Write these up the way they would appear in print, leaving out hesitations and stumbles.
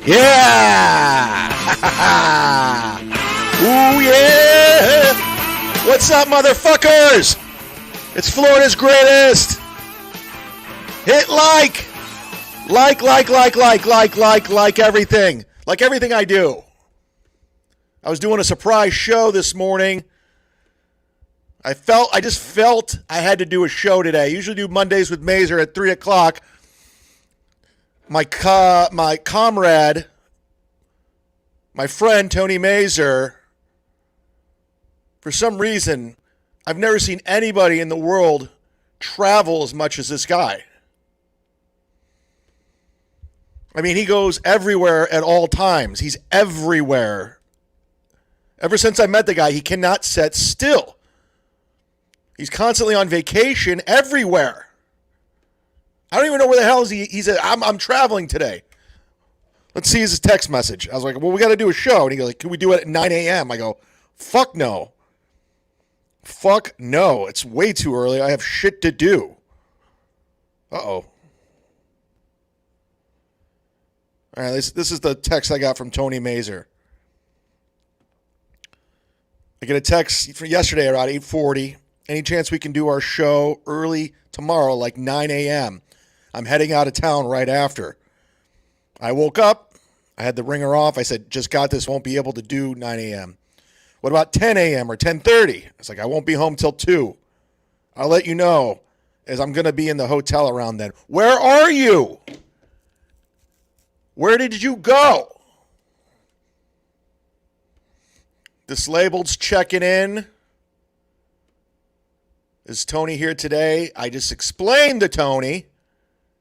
Yeah! Ooh, yeah! What's up, motherfuckers? It's Florida's greatest. Hit like everything. Like everything I do. I was doing a surprise show this morning. I just felt I had to do a show today. I usually do Mondays with Mazer at 3 o'clock. My comrade, my friend Tony Mazer, for some reason, I've never seen anybody in the world travel as much as this guy. I mean, he goes everywhere at all times. He's everywhere. Ever since I met the guy, he cannot sit still. He's constantly on vacation everywhere. I don't even know where the hell he said, I'm traveling today. Let's see his text message. I was like, well, we got to do a show. And he goes, like, can we do it at 9 a.m.? I go, fuck no. Fuck no. It's way too early. I have shit to do. Uh-oh. All right, this is the text I got from Tony Mazer. I get a text from yesterday around 8:40. Any chance we can do our show early tomorrow, like 9 a.m.? I'm heading out of town right after. I woke up. I had the ringer off. I said, just got this. Won't be able to do 9 a.m. What about 10 a.m. or 10:30? It's like, I won't be home till 2. I'll let you know, as I'm going to be in the hotel around then. Where are you? Where did you go? Dislabled's checking in. Is Tony here today? I just explained to Tony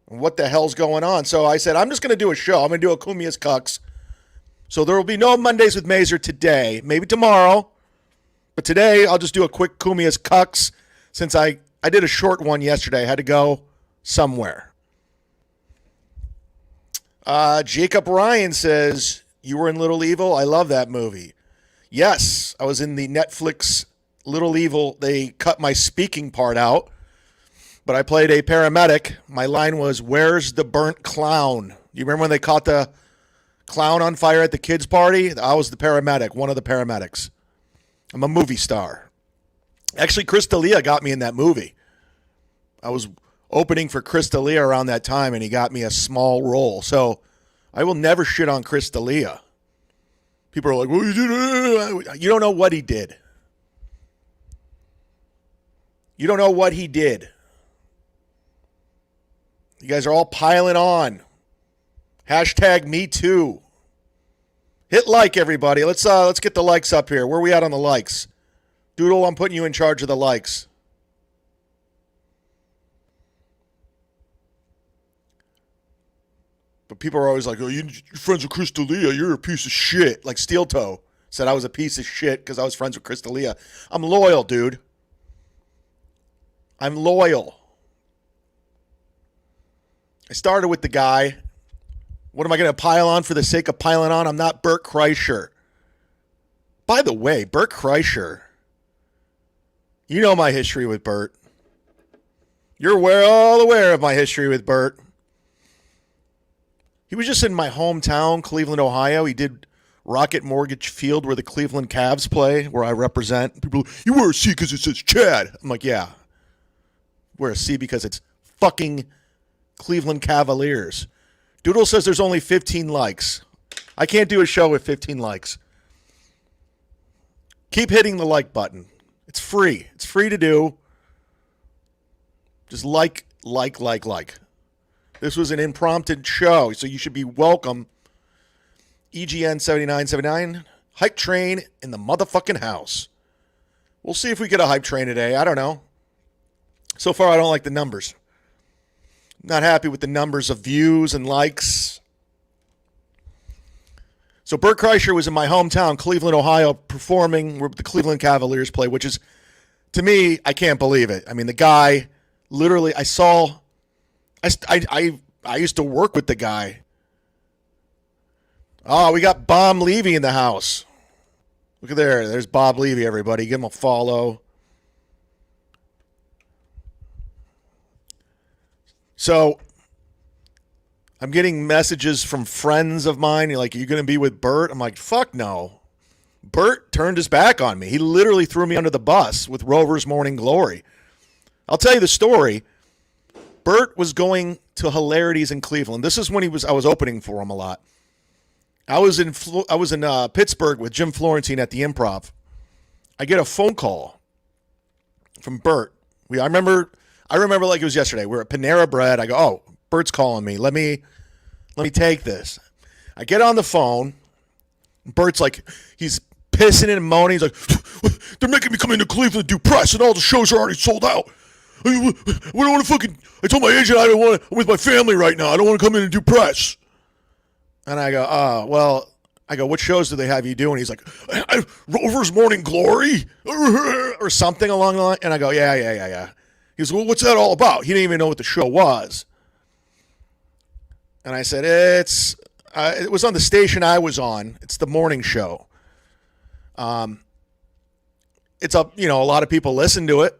what the hell's going on. So I said, I'm just going to do a show. I'm going to do a Kumia's Cucks. So there will be no Mondays with Mazer today. Maybe tomorrow. But today, I'll just do a quick Kumia's Cucks. Since I did a short one yesterday. I had to go somewhere. Jacob Ryan says, you were in Little Evil? I love that movie. Yes, I was in the Netflix Little Evil. They cut my speaking part out. But I played a paramedic. My line was, where's the burnt clown? You remember when they caught the clown on fire at the kids' party? I was the paramedic, one of the paramedics. I'm a movie star. Actually, Chris D'Elia got me in that movie. I was opening for Chris D'Elia around that time, and he got me a small role. So I will never shit on Chris D'Elia. People are like, well, you don't know what he did. You don't know what he did. You guys are all piling on. Hashtag me too. Hit like, everybody. Let's get the likes up here. Where are we at on the likes? Doodle, I'm putting you in charge of the likes. But people are always like, oh, you're friends with Chris D'Elia. You're a piece of shit. Like Steel Toe said I was a piece of shit because I was friends with Chris D'Elia. I'm loyal, dude. I'm loyal. I started with the guy. What am I going to pile on for the sake of piling on? I'm not Bert Kreischer. By the way, Bert Kreischer, you know my history with Bert. You're all aware of my history with Bert. He was just in my hometown, Cleveland, Ohio. He did Rocket Mortgage Field where the Cleveland Cavs play, where I represent. People, you wear a C because it says Chad. I'm like, yeah. Wear a C because it's fucking Cleveland Cavaliers. Doodle says there's only 15 likes. I can't do a show with 15 likes. Keep hitting the like button. It's free. It's free to do. Just like. This was an impromptu show, so you should be welcome. EGN 7979, hype train in the motherfucking house. We'll see if we get a hype train today. I don't know. So far, I don't like the numbers. Not happy with the numbers of views and likes. So Bert Kreischer was in my hometown, Cleveland, Ohio, performing where the Cleveland Cavaliers play, which is, to me, I can't believe it. I mean, the guy, literally, I used to work with the guy. Oh, we got Bob Levy in the house. Look at there. There's Bob Levy, everybody. Give him a follow. So I'm getting messages from friends of mine. You're like, are you going to be with Bert? I'm like, fuck no. Bert turned his back on me. He literally threw me under the bus with Rover's Morning Glory. I'll tell you the story. Bert was going to Hilarities in Cleveland. This is when I was opening for him a lot. I was in Pittsburgh with Jim Florentine at the Improv. I get a phone call from Bert. I remember like it was yesterday. We're at Panera Bread. I go, oh, Bert's calling me. Let me take this. I get on the phone. Bert's like, he's pissing and moaning. He's like, they're making me come into Cleveland to do press, and all the shows are already sold out. I don't want to fucking. I told my agent I don't want to. I'm with my family right now. I don't want to come in and do press. And I go, well. I go, what shows do they have you doing? He's like, Rover's Morning Glory or something along the line. And I go, yeah. He goes, well, what's that all about? He didn't even know what the show was. And I said, it was on the station I was on. It's the morning show. It's a lot of people listen to it.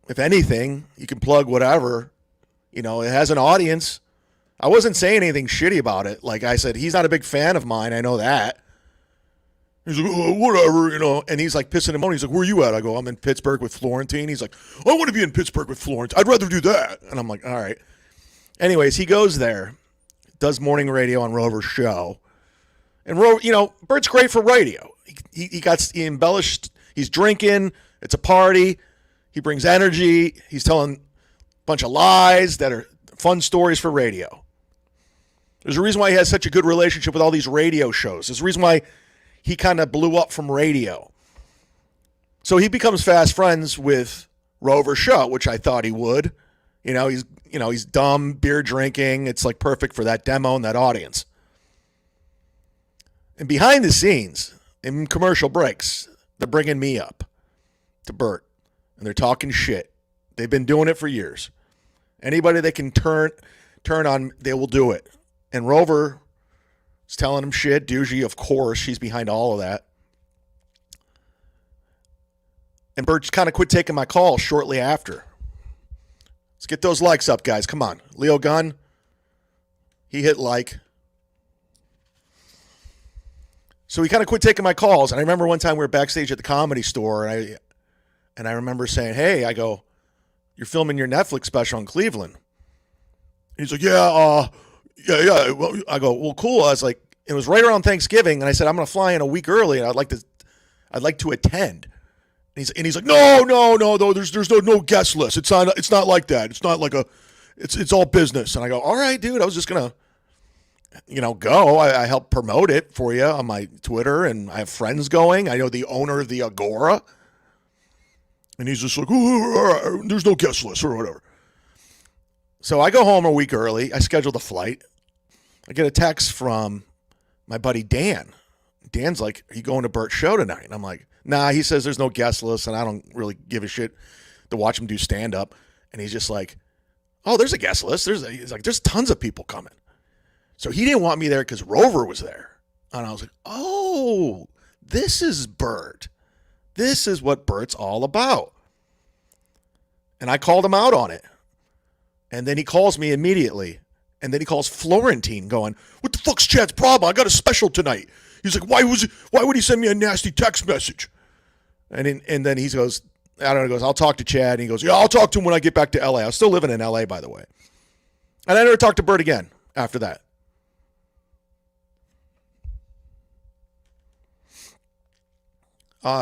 If anything, you can plug whatever. It has an audience. I wasn't saying anything shitty about it. Like I said, he's not a big fan of mine. I know that. He's like, oh, whatever, and he's like pissing him on. He's like, where are you at? I go, I'm in Pittsburgh with Florentine. He's like, I want to be in Pittsburgh with Florentine. I'd rather do that. And I'm like, all right. Anyways, he goes there, does morning radio on Rover's show. And Bert's great for radio. He embellished. He's drinking. It's a party. He brings energy. He's telling a bunch of lies that are fun stories for radio. There's a reason why he has such a good relationship with all these radio shows. There's a reason why he kind of blew up from radio. So he becomes fast friends with Rover's show, which I thought he would. He's dumb, beer drinking. It's like perfect for that demo and that audience. And behind the scenes, in commercial breaks, they're bringing me up to Bert, and they're talking shit. They've been doing it for years. Anybody they can turn on, they will do it. And Rover is telling him shit. Doogie, of course, she's behind all of that. And Bert kind of quit taking my calls shortly after. Let's get those likes up, guys. Come on. Leo Gunn, he hit like. So he kind of quit taking my calls. And I remember one time we were backstage at the Comedy Store, and I remember saying, hey, I go, you're filming your Netflix special in Cleveland. He's like, yeah. Well, I go, well, cool. I was like, it was right around Thanksgiving, and I said, I'm going to fly in a week early, and I'd like to attend. And he's like, no. There's no guest list. It's not like that. It's not like it's all business. And I go, all right, dude. I was just gonna, go. I help promote it for you on my Twitter, and I have friends going. I know the owner of the Agora. And he's just like, oh, there's no guest list or whatever. So I go home a week early. I schedule the flight. I get a text from my buddy Dan. Dan's like, are you going to Bert's show tonight? And I'm like, nah. He says there's no guest list, and I don't really give a shit to watch him do stand-up. And he's just like, oh, there's a guest list. He's like, there's tons of people coming. So he didn't want me there because Rover was there. And I was like, oh, this is Bert. This is what Bert's all about. And I called him out on it. And then he calls me immediately. And then he calls Florentine going, what the fuck's Chad's problem? I got a special tonight. He's like, why would he send me a nasty text message? And then he goes, I'll talk to Chad. And he goes, yeah, I'll talk to him when I get back to LA. I was still living in LA, by the way. And I never talked to Bert again after that.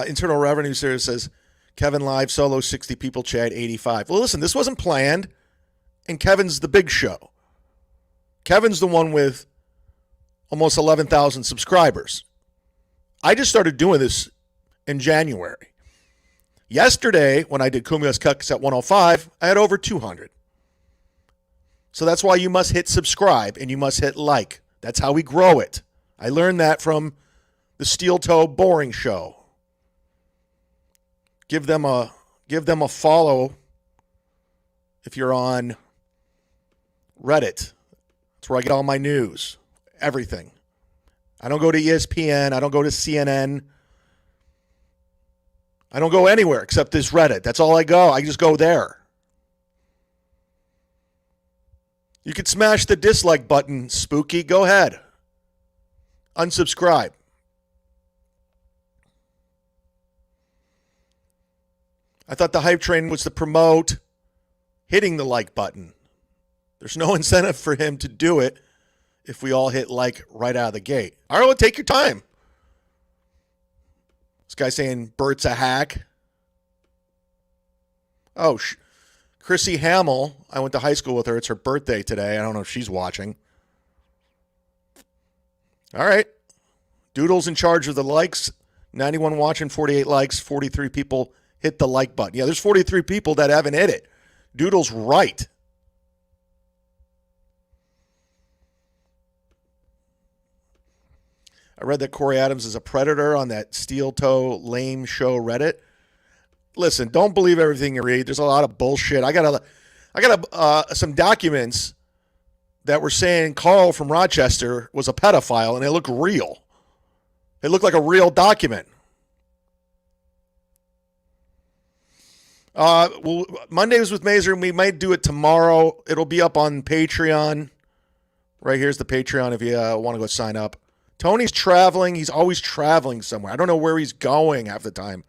Internal Revenue Service says, Kevin live, solo 60 people, Chad 85. Well, listen, this wasn't planned. And Kevin's the big show. Kevin's the one with almost 11,000 subscribers. I just started doing this in January. Yesterday, when I did Kumia's Cuts at 105, I had over 200. So that's why you must hit subscribe and you must hit like. That's how we grow it. I learned that from the Steel Toe Boring Show. Give them a follow if you're on Reddit. That's where I get all my news. Everything. I don't go to ESPN. I don't go to CNN. I don't go anywhere except this Reddit. That's all I go. I just go there. You could smash the dislike button, Spooky. Go ahead. Unsubscribe. I thought the hype train was to promote hitting the like button. There's no incentive for him to do it if we all hit like right out of the gate. All right, well, take your time. This guy saying Bert's a hack. Oh, Chrissy Hamill. I went to high school with her. It's her birthday today. I don't know if she's watching. All right. Doodle's in charge of the likes. 91 watching, 48 likes, 43 people hit the like button. Yeah, there's 43 people that haven't hit it. Doodle's right. I read that Corey Adams is a predator on that steel toe lame show Reddit. Listen, don't believe everything you read. There's a lot of bullshit. I got some documents that were saying Carl from Rochester was a pedophile, and they look real. They look like a real document. Well, Mondays with Mazer, and we might do it tomorrow. It'll be up on Patreon. Right here's the Patreon if you want to go sign up. Tony's traveling. He's always traveling somewhere. I don't know where he's going half the time.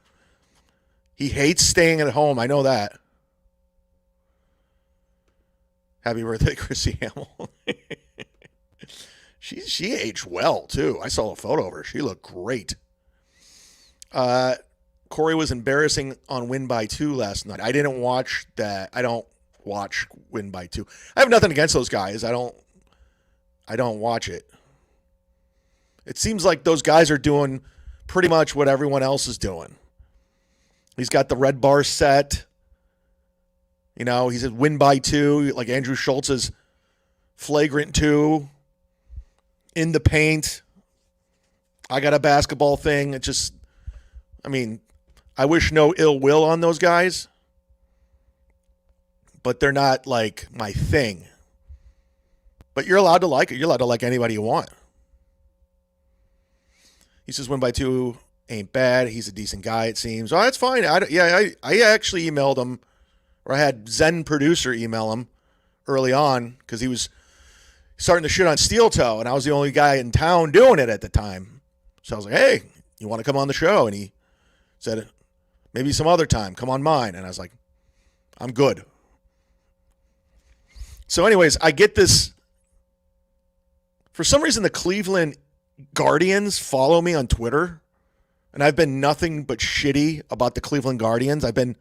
He hates staying at home. I know that. Happy birthday, Chrissy Hamill. She aged well, too. I saw a photo of her. She looked great. Corey was embarrassing on Win by 2 last night. I didn't watch that. I don't watch Win by 2. I have nothing against those guys. I don't watch it. It seems like those guys are doing pretty much what everyone else is doing. He's got the red bar set. You know, he's at Win by 2, like Andrew Schultz's Flagrant 2. In the paint. I got a basketball thing. It just, I mean, I wish no ill will on those guys. But they're not like my thing. But you're allowed to like it. You're allowed to like anybody you want. He says Win by 2 ain't bad. He's a decent guy, it seems. Oh, that's fine. I actually emailed him, or I had Zen Producer email him early on because he was starting to shit on Steel Toe, and I was the only guy in town doing it at the time. So I was like, hey, you want to come on the show? And he said, maybe some other time. Come on mine. And I was like, I'm good. So anyways, I get this. For some reason, the Cleveland Guardians follow me on Twitter, and I've been nothing but shitty about the Cleveland Guardians. I've been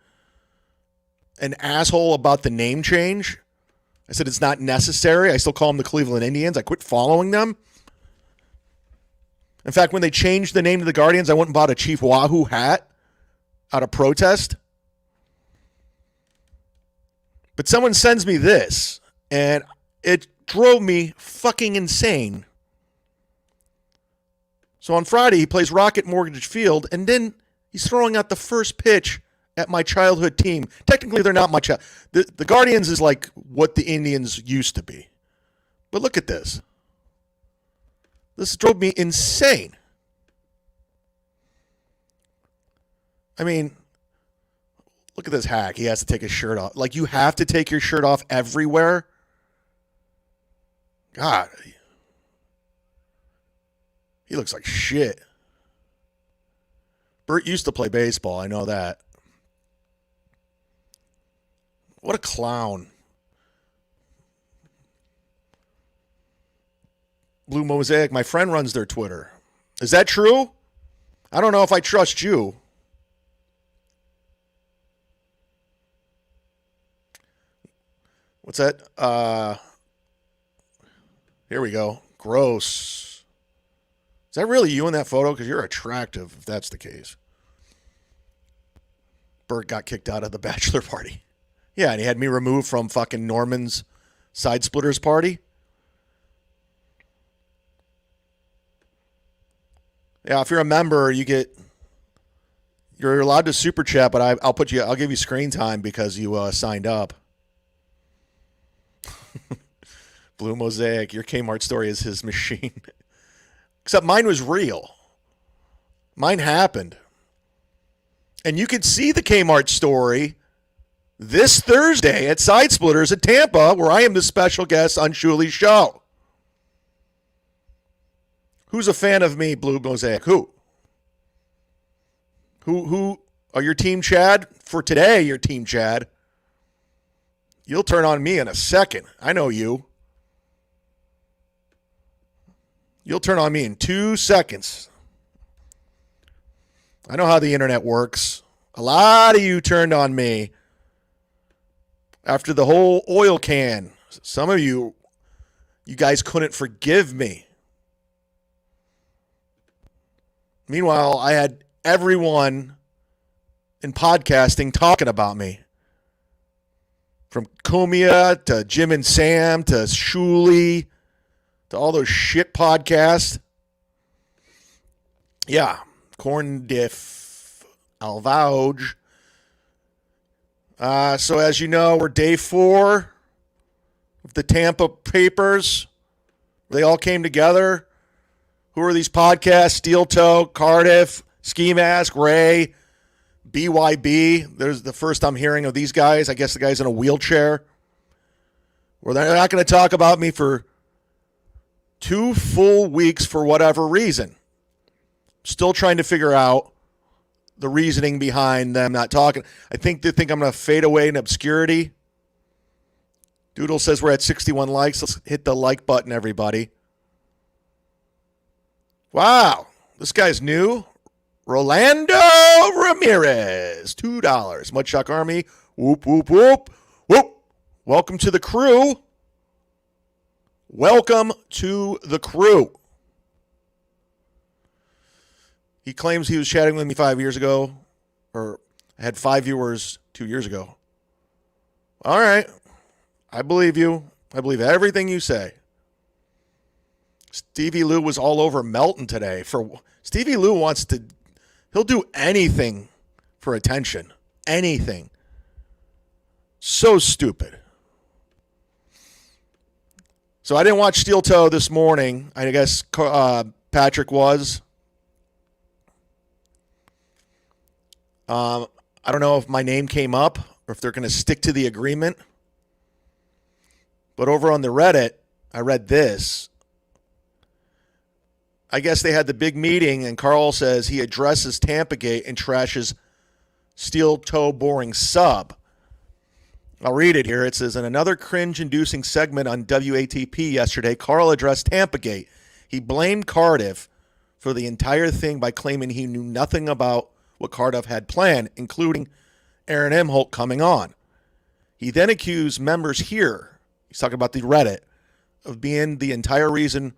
an asshole about the name change. I said it's not necessary. I still call them the Cleveland Indians. I quit following them. In fact, when they changed the name to the Guardians, I went and bought a Chief Wahoo hat out of protest. But someone sends me this, and it drove me fucking insane. So on Friday, he plays Rocket Mortgage Field, and then he's throwing out the first pitch at my childhood team. Technically, they're not my child. The Guardians is like what the Indians used to be. But look at this. This drove me insane. I mean, look at this hack. He has to take his shirt off. Like, you have to take your shirt off everywhere? God. He looks like shit. Bert used to play baseball. I know that. What a clown. Blue Mosaic, my friend runs their Twitter. Is that true? I don't know if I trust you. What's that? Here we go. Gross. Is that really you in that photo? Because you're attractive, if that's the case. Bert got kicked out of the bachelor party. Yeah, and he had me removed from fucking Norman's Side Splitters party. Yeah, if you're a member, you're allowed to super chat, but I'll give you screen time because you signed up. Blue Mosaic, your Kmart story is his machine. Except mine was real. Mine happened. And you could see the Kmart story this Thursday at Side Splitters at Tampa, where I am the special guest on Shuli's show. Who's a fan of me, Blue Mosaic? Who are your team Chad? For today, your team Chad. You'll turn on me in a second. I know you. You'll turn on me in 2 seconds. I know how the internet works. A lot of you turned on me after the whole oil can. Some of you guys couldn't forgive me. Meanwhile, I had everyone in podcasting talking about me. From Kumia to Jim and Sam to Shuli to all those shit podcasts. Yeah, Corn Diff, Alvauge. So as you know, we're day 4 of the Tampa Papers. They all came together. Who are these podcasts? Steel Toe, Cardiff, Ski Mask, Ray, BYB. There's the first I'm hearing of these guys. I guess the guy's in a wheelchair. Well, they're not going to talk about me for 2 full weeks for whatever reason. Still trying to figure out the reasoning behind them not talking. I think they think I'm going to fade away in obscurity. Doodle says we're at 61 likes. Let's hit the like button, everybody. Wow, this guy's new. Rolando Ramirez, $2. MUDSHARK Army, whoop, whoop, whoop, whoop. Welcome to the crew. Welcome to the crew. He claims he was chatting with me 5 years ago, or I had 5 viewers 2 years ago. All right. I believe you. I believe everything you say. Stevie Lou was all over Melton today. Stevie Lou he'll do anything for attention. Anything. So stupid. So I didn't watch Steel Toe this morning. I guess Patrick was. I don't know if my name came up or if they're going to stick to the agreement. But over on the Reddit, I read this. I guess they had the big meeting, and Carl says he addresses Tampa Gate and trashes Steel Toe boring sub. I'll read it here. It says, in another cringe-inducing segment on WATP yesterday, Carl addressed Tampa Gate. He blamed Cardiff for the entire thing by claiming he knew nothing about what Cardiff had planned, including Aaron Emholt coming on. He then accused members here, he's talking about the Reddit, of being the entire reason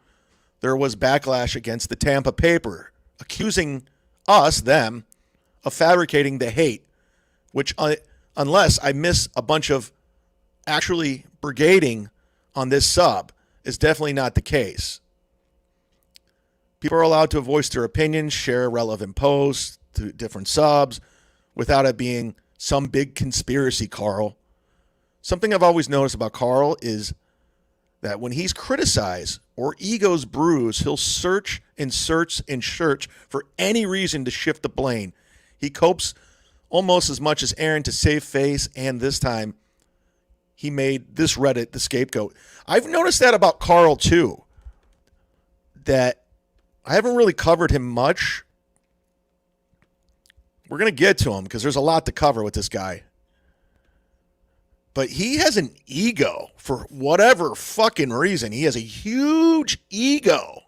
there was backlash against the Tampa paper, accusing them, of fabricating the hate, which, unless I miss a bunch of actually brigading on this sub, is definitely not the case. People are allowed to voice their opinions, share relevant posts to different subs, without it being some big conspiracy, Carl. Something I've always noticed about Carl is that when he's criticized or ego's bruised, he'll search and search and search for any reason to shift the blame. He copes almost as much as Aaron to save face, and this time he made this Reddit the scapegoat. I've noticed that about Carl too, that I haven't really covered him much. We're going to get to him because there's a lot to cover with this guy. But he has an ego for whatever fucking reason. He has a huge ego.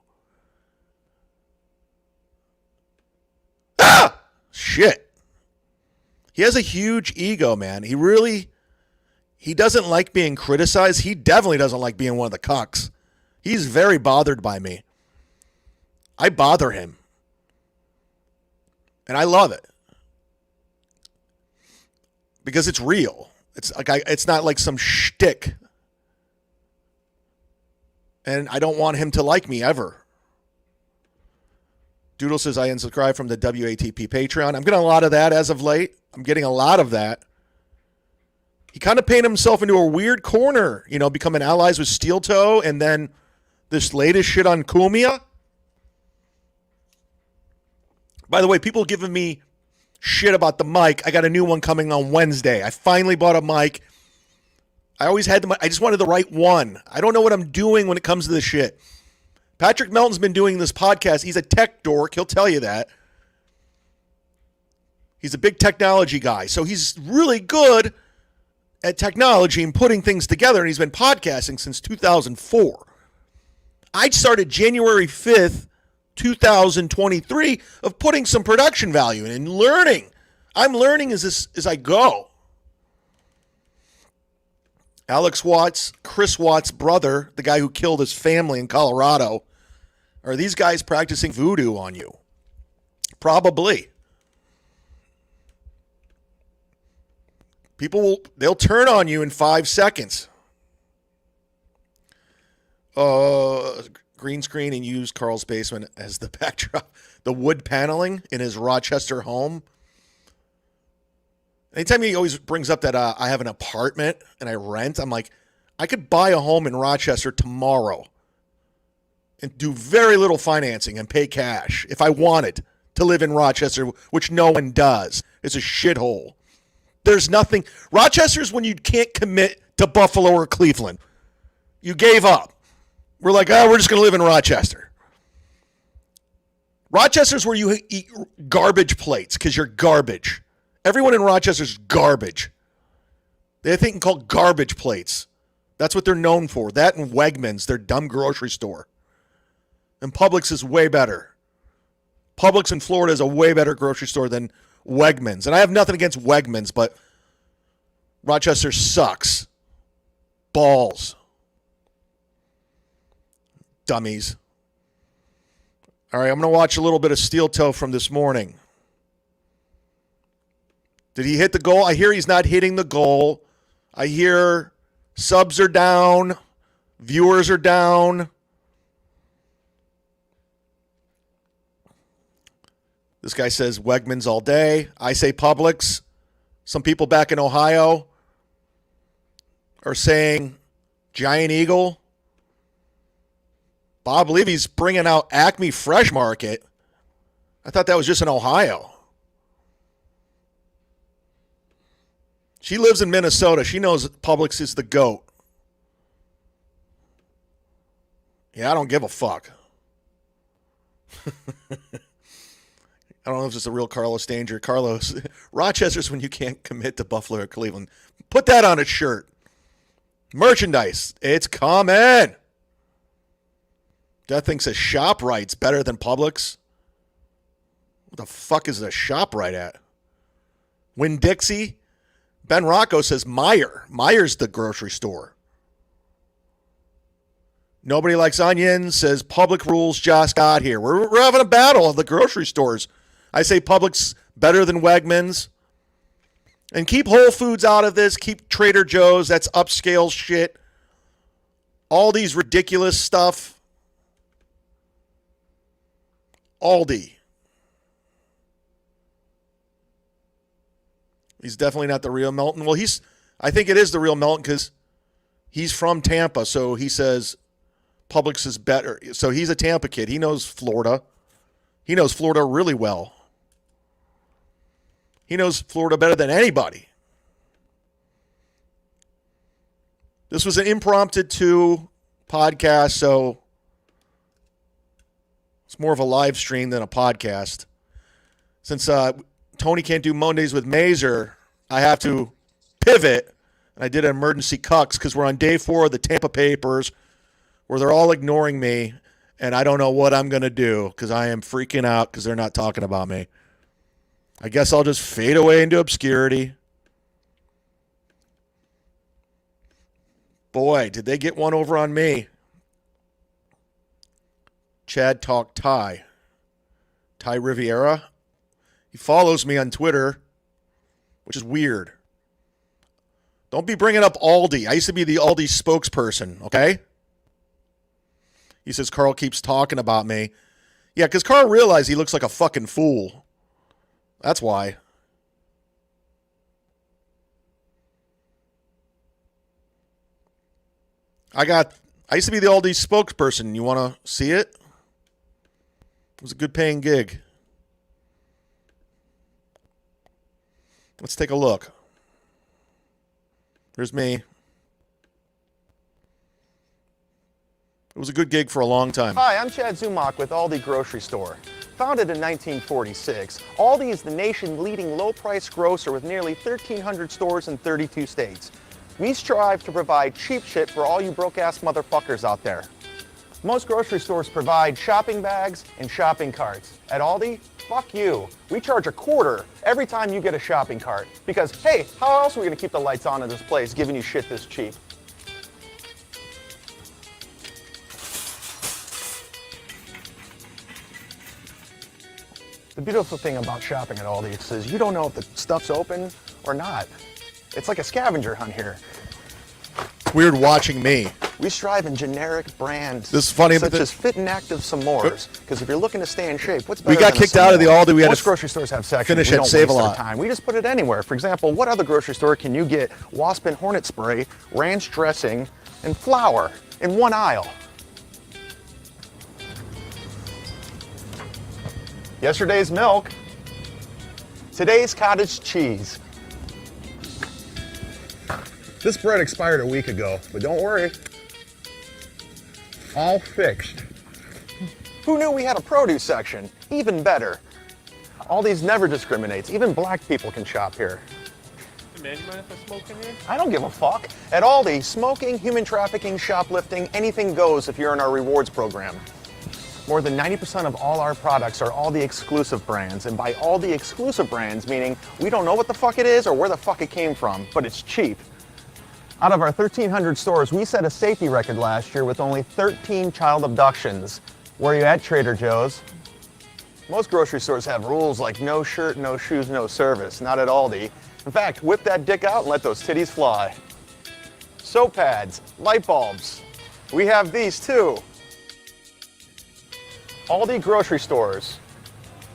Ah! Shit. He has a huge ego, man. He doesn't like being criticized. He definitely doesn't like being one of the cucks. He's very bothered by me. I bother him. And I love it. Because it's real. It's not like some shtick. And I don't want him to like me ever. Doodle says I unsubscribed from the WATP Patreon. I'm getting a lot of that as of late. I'm getting a lot of that. He kind of painted himself into a weird corner, becoming allies with Steel Toe, and then this latest shit on Kumia. By the way, people giving me shit about the mic. I got a new one coming on Wednesday. I finally bought a mic. I always had I just wanted the right one. I don't know what I'm doing when it comes to this shit. Patrick Melton's been doing this podcast. He's a tech dork. He'll tell you that. He's a big technology guy. So he's really good at technology and putting things together. And he's been podcasting since 2004. I started January 5th, 2023 of putting some production value in and learning. I'm learning as I go. Alex Watts, Chris Watts' brother, the guy who killed his family in Colorado, are these guys practicing voodoo on you? Probably. They'll turn on you in 5 seconds. Green screen and use Carl's basement as the backdrop. The wood paneling in his Rochester home. Anytime he always brings up that I have an apartment and I rent, I'm like, I could buy a home in Rochester tomorrow and do very little financing and pay cash if I wanted to live in Rochester, which no one does. It's a shithole. There's nothing. Rochester's when you can't commit to Buffalo or Cleveland. You gave up. We're like, we're just going to live in Rochester. Rochester's where you eat garbage plates because you're garbage. Everyone in Rochester's garbage. They have a thing called garbage plates. That's what they're known for. That and Wegmans, their dumb grocery store. And Publix is way better. Publix in Florida is a way better grocery store than Wegmans. And I have nothing against Wegmans, but Rochester sucks. Balls. Dummies. All right, I'm going to watch a little bit of Steel Toe from this morning. Did he hit the goal? I hear he's not hitting the goal. I hear subs are down. Viewers are down. This guy says Wegmans all day. I say Publix. Some people back in Ohio are saying Giant Eagle. Bob Levy's bringing out Acme Fresh Market. I thought that was just in Ohio. She lives in Minnesota. She knows Publix is the GOAT. Yeah, I don't give a fuck. I don't know if it's a real Carlos Danger. Carlos, Rochester's when you can't commit to Buffalo or Cleveland. Put that on a shirt. Merchandise. It's coming. That thinks a ShopRite's better than Publix. What the fuck is a ShopRite at? Winn-Dixie? Ben Rocco says Meijer. Meijer's the grocery store. Nobody likes onions, says Public rules just got here. We're having a battle of the grocery stores. I say Publix better than Wegmans. And keep Whole Foods out of this. Keep Trader Joe's. That's upscale shit. All these ridiculous stuff. Aldi. He's definitely not the real Melton. Well, I think it is the real Melton because he's from Tampa, so he says Publix is better. So he's a Tampa kid. He knows Florida. He knows Florida really well. He knows Florida better than anybody. This was an impromptu podcast, so it's more of a live stream than a podcast. Since Tony can't do Mondays with Mazer, I have to pivot. And I did an emergency cucks because we're on day 4 of the Tampa Papers where they're all ignoring me, and I don't know what I'm going to do because I am freaking out because they're not talking about me. I guess I'll just fade away into obscurity. Boy, did they get one over on me. Chad Talk Ty. Ty Riviera. He follows me on Twitter, which is weird. Don't be bringing up Aldi. I used to be the Aldi spokesperson, okay? He says Carl keeps talking about me. Yeah, because Carl realized he looks like a fucking fool. That's why. I used to be the Aldi spokesperson. You want to see it? It was a good paying gig. Let's take a look. Here's me. It was a good gig for a long time. Hi, I'm Chad Zumock with Aldi Grocery Store. Founded in 1946, Aldi is the nation's leading low-price grocer with nearly 1,300 stores in 32 states. We strive to provide cheap shit for all you broke-ass motherfuckers out there. Most grocery stores provide shopping bags and shopping carts. At Aldi, fuck you. We charge $0.25 every time you get a shopping cart. Because, hey, how else are we gonna keep the lights on in this place giving you shit this cheap? The beautiful thing about shopping at Aldi is you don't know if the stuff's open or not. It's like a scavenger hunt here. Weird watching me. We strive in generic brands This is funny, such but as Fit and Active S'mores. Because if you're looking to stay in shape, what's better We got than a kicked out of the S'more? Aldi. We had Most to grocery stores have sections. finish We at don't Save a waste our Lot. time. We just put it anywhere. For example, what other grocery store can you get wasp and hornet spray, ranch dressing, and flour in one aisle? Yesterday's milk. Today's cottage cheese. This bread expired a week ago, but don't worry. All fixed. Who knew we had a produce section? Even better. Aldi's never discriminates. Even black people can shop here. Man, you mind if I smoke in here? I don't give a fuck. At Aldi, smoking, human trafficking, shoplifting, anything goes if you're in our rewards program. More than 90% of all our products are Aldi exclusive brands, and by Aldi exclusive brands, meaning we don't know what the fuck it is or where the fuck it came from, but it's cheap. Out of our 1,300 stores, we set a safety record last year with only 13 child abductions. Where are you at, Trader Joe's? Most grocery stores have rules like no shirt, no shoes, no service. Not at Aldi. In fact, whip that dick out and let those titties fly. Soap pads, light bulbs. We have these too. Aldi grocery stores.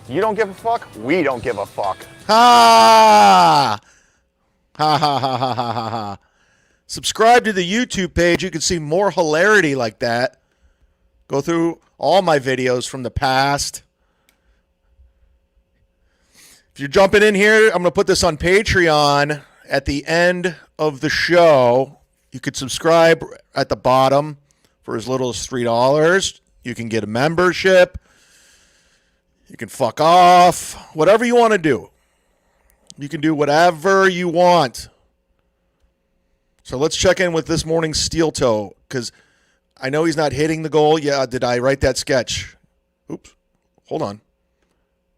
You don't give a fuck, we don't give a fuck. Ha! Ha ha ha ha ha ha ha. Subscribe to the YouTube page. You can see more hilarity like that. Go through all my videos from the past. If you're jumping in here, I'm going to put this on Patreon at the end of the show. You could subscribe at the bottom for as little as $3. You can get a membership. You can fuck off. Whatever you want to do. You can do whatever you want. So let's check in with this morning's steel toe, because I know he's not hitting the goal. Yeah, did I write that sketch? Oops. Hold on.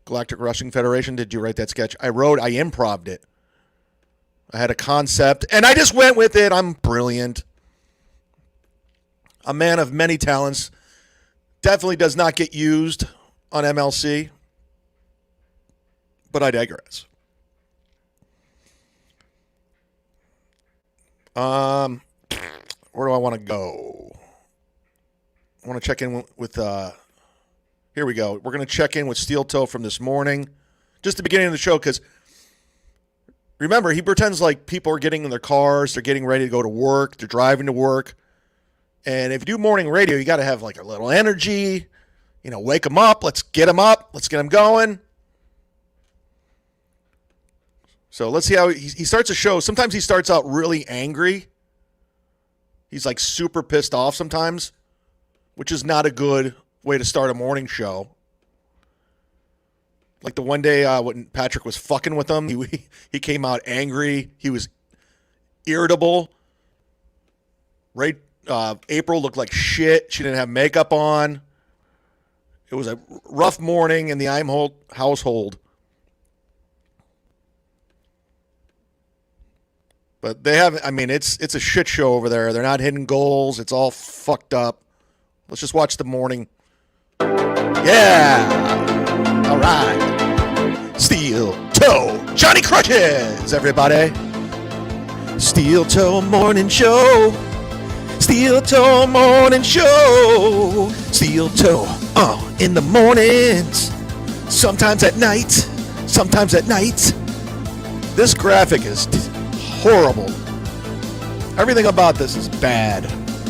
Galactic Rushing Federation, did you write that sketch? I improv'd it. I had a concept, and I just went with it. I'm brilliant. A man of many talents. Definitely does not get used on MLC. But I digress. Where do I want to go? I want to check in with here we go. We're going to check in with Steel Toe from this morning. Just the beginning of the show, because remember, he pretends like people are getting in their cars, they're getting ready to go to work, they're driving to work. And if you do morning radio, you got to have like a little energy, wake them up. Let's get them up. Let's get them going. So let's see how he starts a show. Sometimes he starts out really angry. He's like super pissed off sometimes, which is not a good way to start a morning show. Like the one day when Patrick was fucking with him, he came out angry. He was irritable. Right? April looked like shit. She didn't have makeup on. It was a rough morning in the Imholt household. But they have, it's a shit show over there. They're not hitting goals. It's all fucked up. Let's just watch the morning. Yeah. All right. Steel Toe Johnny Crutches, everybody. Steel Toe Morning Show. Steel Toe Morning Show. Steel Toe, in the mornings. Sometimes at night. Sometimes at night. This graphic is horrible. Everything about this is bad.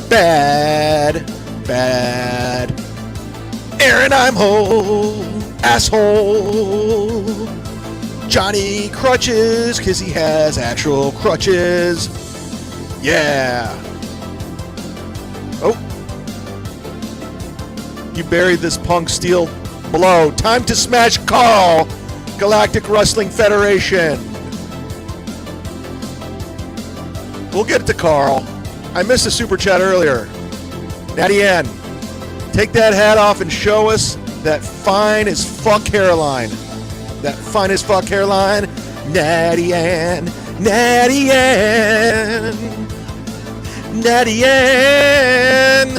Bad. Bad. Aaron, I'm whole. Asshole. Johnny crutches, because he has actual crutches. Yeah. Oh. You buried this punk steel blow. Time to smash Carl. Galactic Wrestling Federation. We'll get to Carl. I missed a super chat earlier. Natty Ann, take that hat off and show us that fine as fuck hairline. That fine as fuck hairline. Natty Ann. Natty Ann. Natty Ann.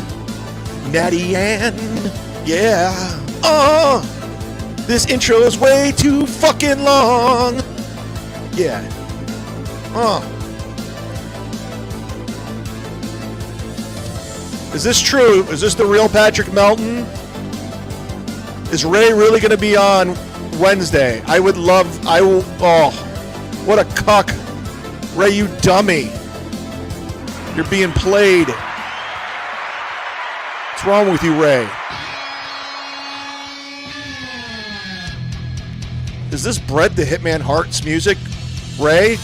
Natty Ann. Yeah. Oh. This intro is way too fucking long. Yeah. Is this true? Is this the real Patrick Melton? Is Ray really going to be on Wednesday? I will. Oh, what a cuck. Ray, you dummy. You're being played. What's wrong with you, Ray? Is this Bret the Hitman Hart's music, Ray?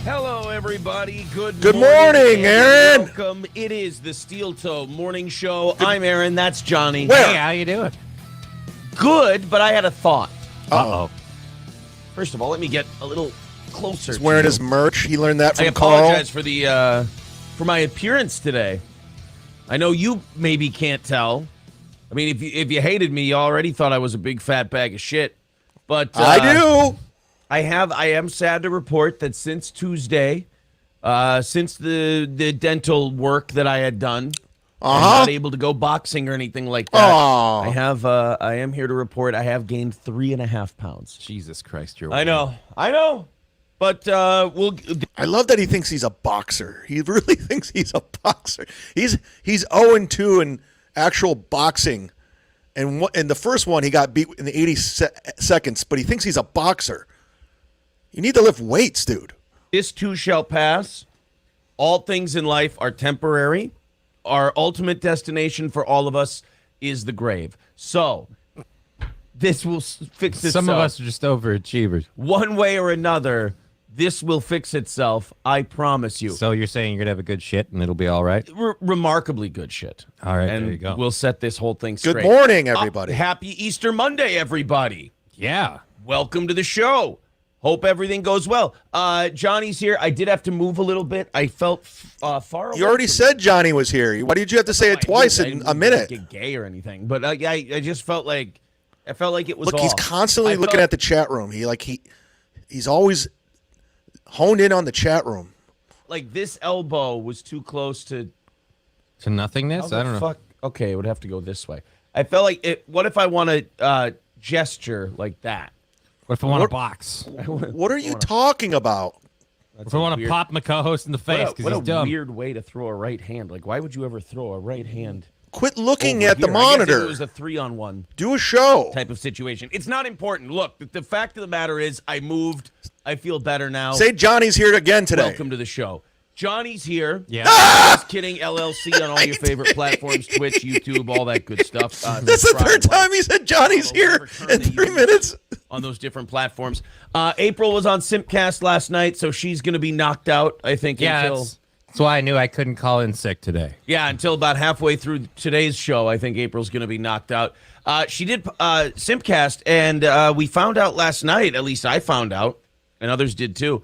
Hello, everybody. Good morning, Aaron. Welcome. It is the Steel Toe Morning Show. I'm Aaron. That's Johnny. Where? Hey, how you doing? Good, but I had a thought. Uh-oh. First of all, let me get a little closer. He's wearing to his merch. He learned that from I Carl. apologize for the for my appearance today. I know you maybe can't tell. I mean, if you hated me, you already thought I was a big fat bag of shit. But I do. I am sad to report that since Tuesday, since the dental work that I had done, I'm not able to go boxing or anything like that. I am here to report I have gained 3.5 pounds. Jesus Christ, you're. I know. But I love that he thinks he's a boxer. He really thinks he's a boxer. He's 0-2 in actual boxing, and the first one he got beat in the 80 seconds. But he thinks he's a boxer. You need to lift weights, dude. This too shall pass. All things in life are temporary. Our ultimate destination for all of us is the grave. So this will fix itself. Some of us are just overachievers. One way or another, this will fix itself. I promise you. So you're saying you're going to have a good shit and it'll be all right? Remarkably good shit. All right, and there you go. We'll set this whole thing straight. Good morning, everybody. Happy Easter Monday, everybody. Yeah. Welcome to the show. Hope everything goes well. Johnny's here. I did have to move a little bit. I felt far away. You already said Johnny was here. Why did you have to say it twice in a minute? Get gay or anything, but I just felt like it was. Look, he's constantly looking at the chat room. He's always honed in on the chat room. Like this elbow was too close to nothingness. I don't know. Okay, it would have to go this way. I felt like it. What if I want to gesture like that? What if I want to box? What are you talking about? What if I want to pop my co-host in the face because he's dumb? What a weird way to throw a right hand. Like, why would you ever throw a right hand? Quit looking over at the here? I guess monitor. it was a 3-on-1 Do a show. type of situation. It's not important. Look, the fact of the matter is I moved. I feel better now. Say Johnny's here again today. Welcome to the show. Johnny's here. Yeah. Just kidding. LLC on all your favorite platforms, Twitch, YouTube, all that good stuff. That's the third time he said Johnny's here in 3 minutes. On those different platforms. April was on Simpcast last night, so she's going to be knocked out, I think, until... That's why I knew I couldn't call in sick today. Yeah, until about halfway through today's show, I think April's going to be knocked out. She did Simpcast, and we found out last night, at least I found out, and others did too,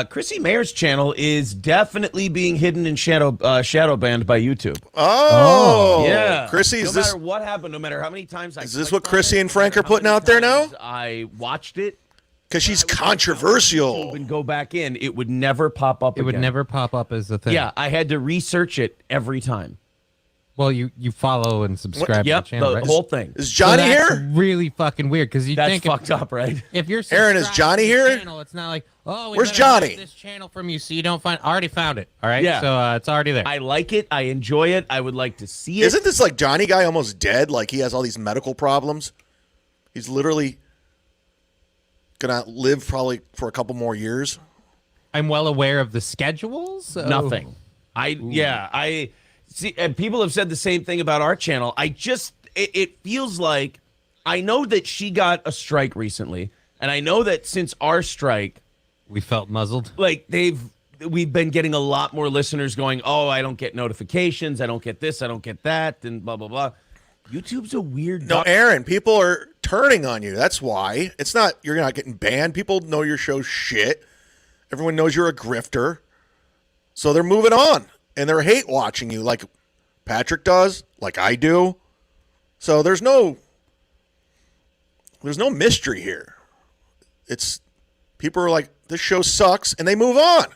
Chrissy Mayer's channel is definitely being hidden in shadow banned by YouTube. Oh, yeah. Chrissy, no matter what happened, no matter how many times I is this what Chrissy and Frank are putting out there now? I watched it. Because she's controversial. And go back in, it would never pop up. It would never pop up as a thing. Yeah, I had to research it every time. Well, you follow and subscribe to the channel, the right? whole thing. Is Johnny that's here? Really fucking weird because you That's think fucked up, right? If you're Aaron, is Johnny subscribed to the here? channel, it's not like, oh, Where's better hide Johnny? this channel from you so you don't find. I already found it. All right. Yeah. So it's already there. I like it. I enjoy it. I would like to see it. Isn't this like Johnny guy almost dead? Like he has all these medical problems. He's literally gonna live probably for a couple more years. I'm well aware of the schedules. So. Nothing. See, and people have said the same thing about our channel. It feels like, I know that she got a strike recently, and I know that since our strike, We felt muzzled. like we've been getting a lot more listeners going, oh, I don't get notifications, I don't get this, I don't get that, and blah, blah, blah. YouTube's a weird... No, Aaron, people are turning on you. That's why. It's not, you're not getting banned. People know your show's shit. Everyone knows you're a grifter. So they're moving on. And they're hate watching you like Patrick does, like I do. So there's no mystery here. It's, people are like, this show sucks, and they move on.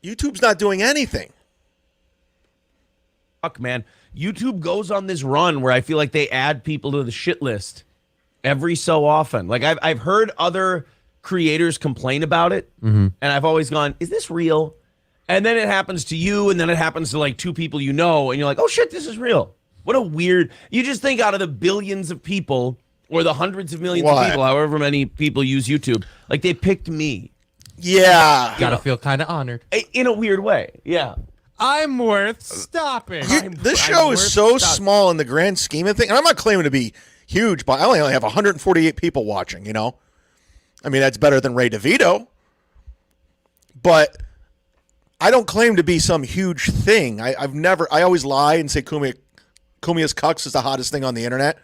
YouTube's not doing anything. Fuck, man. YouTube goes on this run where I feel like they add people to the shit list every so often. Like I've heard other creators complain about it, and I've always gone, is this real? And then it happens to you, and then it happens to like two people you know, and you're like, oh shit, this is real. What a weird... You just think out of the billions of people, or the hundreds of millions of people, however many people use YouTube, like they picked me. Yeah. Gotta feel kind of honored. In a weird way, yeah. I'm worth stopping. This show is so small in the grand scheme of things. And I'm not claiming to be huge, but I only have 148 people watching, you know? I mean, that's better than Ray DeVito. But I don't claim to be some huge thing. I always lie and say Kumia's Cucks is the hottest thing on the internet.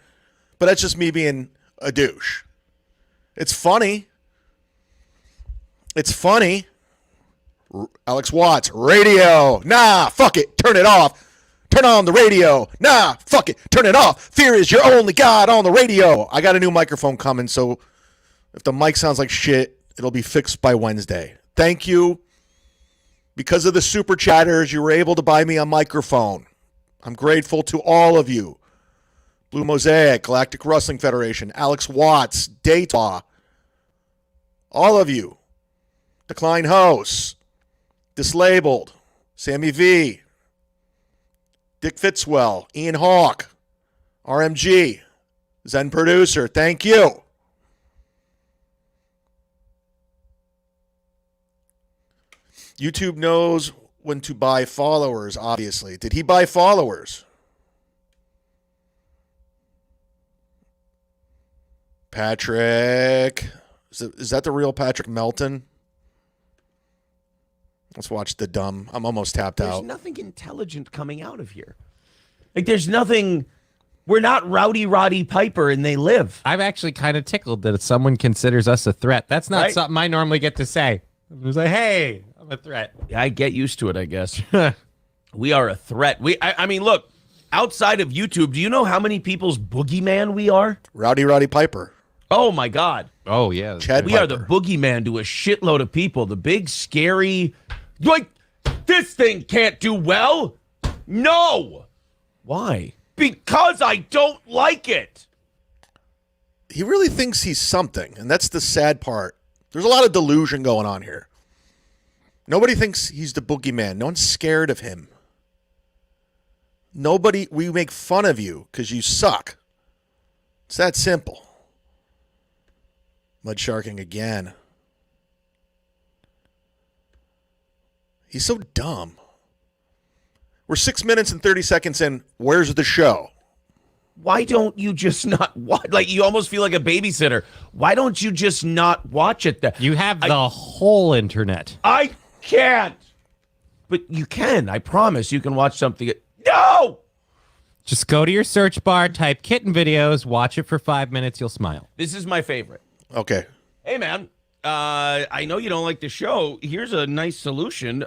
But that's just me being a douche. It's funny. It's funny. Alex Watts, radio. Nah, fuck it. Turn it off. Turn on the radio. Nah, fuck it. Turn it off. Fear is your only God on the radio. I got a new microphone coming, so if the mic sounds like shit, it'll be fixed by Wednesday. Thank you. Because of the super chatters, you were able to buy me a microphone. I'm grateful to all of you. Blue Mosaic, Galactic Wrestling Federation, Alex Watts, Data, all of you. Decline House, Dislabeled, Sammy V, Dick Fitzwell, Ian Hawk, RMG, Zen Producer, thank you. YouTube knows when to buy followers, obviously. Did he buy followers? Patrick. Is that the real Patrick Melton? Let's watch the dumb. I'm almost tapped out. There's nothing intelligent coming out of here. Like, there's nothing. We're not Rowdy Roddy Piper and they live. I'm actually kind of tickled that someone considers us a threat. That's not something I normally get to say. I'm just like, hey, I'm a threat. I get used to it, I guess. We are a threat. I mean, look, outside of YouTube, do you know how many people's boogeyman we are? Rowdy Roddy Piper. Oh, my God. Oh, yeah. Chad We Piper. are the boogeyman to a shitload of people. The big, scary, like, this thing can't do well. No. Why? Because I don't like it. He really thinks he's something, and that's the sad part. There's a lot of delusion going on here. Nobody thinks he's the boogeyman. No one's scared of him. We make fun of you because you suck. It's that simple. Mudsharking again. He's so dumb. We're 6 minutes and 30 seconds in. Where's the show? Why don't you just not watch? Like, you almost feel like a babysitter. Why don't you just not watch it? You have the whole internet. I can't. But you can. I promise you can watch something. No! Just go to your search bar, type kitten videos, watch it for 5 minutes, you'll smile. This is my favorite. Okay. Hey, man. I know you don't like the show. Here's a nice solution.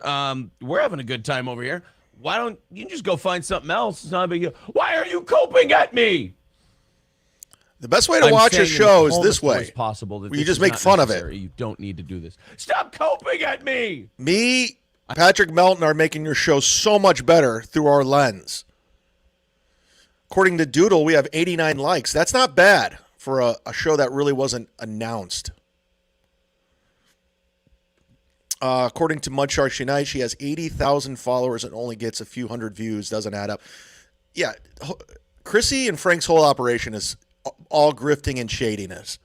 We're having a good time over here. Why don't you just go find something else? It's not a big deal. Why are you coping at me? The best way to watch a show is this way. Possible that you just make fun of it. You don't need to do this. Stop coping at me. Me, Patrick Melton are making your show so much better through our lens. According to Doodle, we have 89 likes. That's not bad for a show that really wasn't announced. According to MUDSHARK Unite, she has 80,000 followers and only gets a few hundred views. Doesn't add up. Yeah, Chrissy and Frank's whole operation is all grifting and shadiness.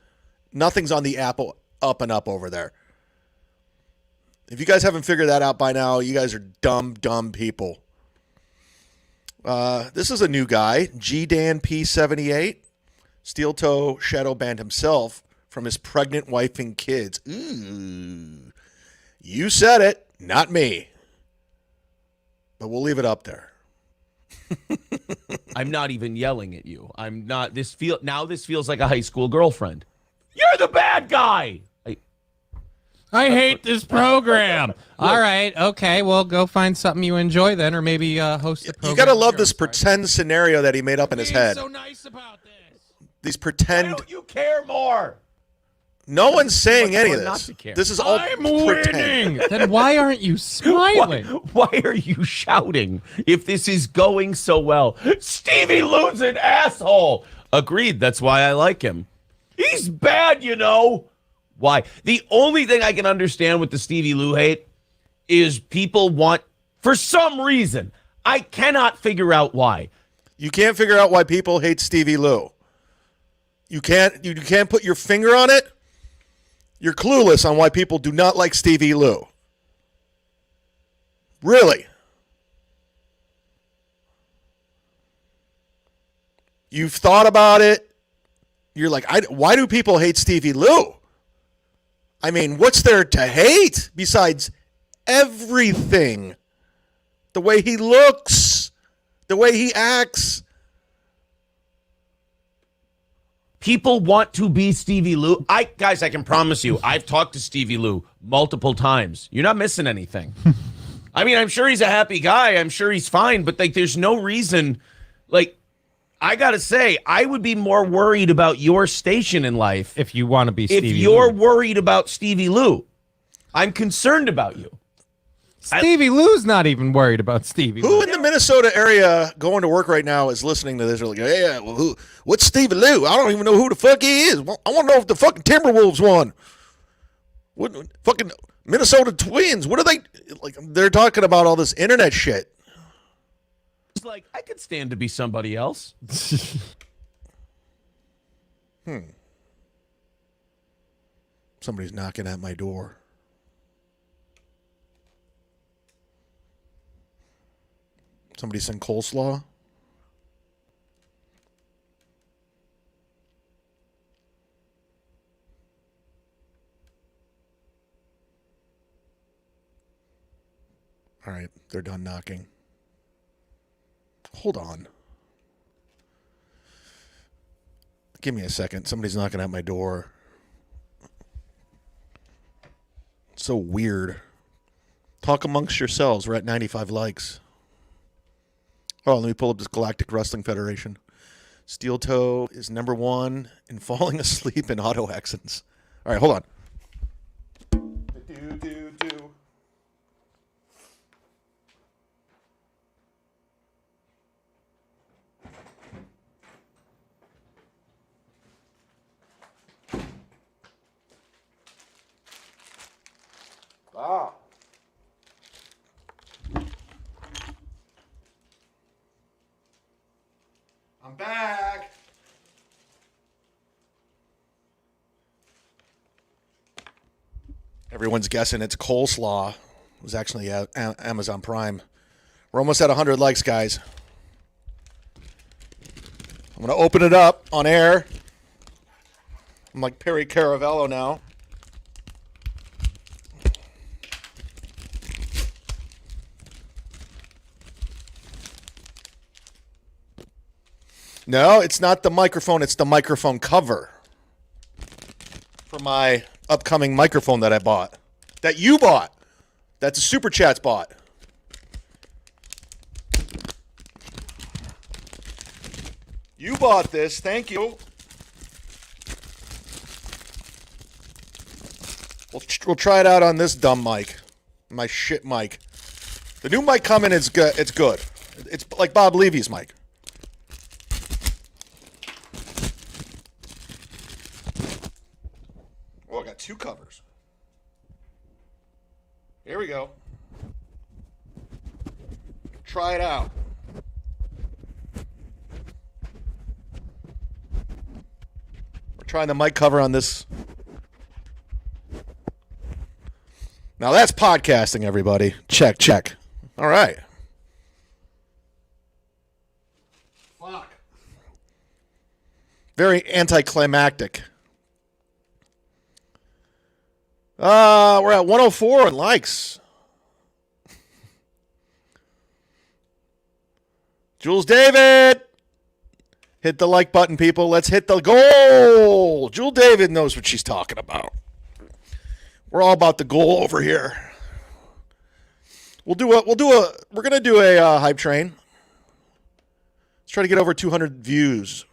Nothing's on the apple up and up over there. If you guys haven't figured that out by now, you guys are dumb, dumb people. This is a new guy, G-Dan P78. Steel toe shadow banned himself from his pregnant wife and kids. Ooh. You said it, not me. But we'll leave it up there. I'm not even yelling at you. I'm not. This feels like a high school girlfriend. You're the bad guy. I hate this program. All right, okay, well, go find something you enjoy then, or maybe host the program. You gotta love this pretend scenario that he made up in his head. So nice about this. These Why pretend. don't you care more? No one's saying any of not this. to care. This is all I'm pretend. winning. Then why aren't you smiling? Why are you shouting if this is going so well? Stevie Lou's an asshole. Agreed. That's why I like him. He's bad, you know. Why? The only thing I can understand with the Stevie Lou hate is people want, for some reason, I cannot figure out why. You can't figure out why people hate Stevie Lou. You can't put your finger on it. You're clueless on why people do not like Stevie Lou. Really? You've thought about it. You're like, why do people hate Stevie Lou? I mean, what's there to hate besides everything? The way he looks, the way he acts. People want to be Stevie Lou. Guys, I can promise you, I've talked to Stevie Lou multiple times. You're not missing anything. I mean, I'm sure he's a happy guy. I'm sure he's fine, but like, there's no reason. Like, I gotta say, I would be more worried about your station in life If you want to be Stevie if you're Lou. worried about Stevie Lou. I'm concerned about you. Stevie Lou's not even worried about Stevie Who Lou. in the Minnesota area going to work right now is listening to this? They're like, yeah, well, what's Stevie Lou? I don't even know who the fuck he is. I want to know if the fucking Timberwolves won. What fucking Minnesota Twins? What are they like? They're talking about all this internet shit. It's like, I could stand to be somebody else. Somebody's knocking at my door. Somebody send coleslaw? All right, they're done knocking. Hold on. Give me a second. Somebody's knocking at my door. So weird. Talk amongst yourselves. We're at 95 likes. Oh, let me pull up this Galactic Wrestling Federation. Steel toe is number 1 in falling asleep in auto accidents. All right, hold on. Wow. I'm back. Everyone's guessing it's coleslaw. It was actually Amazon Prime. We're almost at 100 likes, guys. I'm going to open it up on air. I'm like Perry Caravello now. No, it's not the microphone. It's the microphone cover for my upcoming microphone that I bought. That you bought. That's a Super Chats bought. You bought this. Thank you. We'll try it out on this dumb mic. My shit mic. The new mic coming is good. It's good. It's like Bob Levy's mic. Oh, I got 2 covers. Here we go. Try it out. We're trying the mic cover on this. Now that's podcasting, everybody. Check, check. All right. Very anticlimactic. We're at 104 in likes. Jules David. Hit the like button, people. Let's hit the goal. Jules David knows what she's talking about. We're all about the goal over here. We're gonna do a hype train. Let's try to get over 200 views.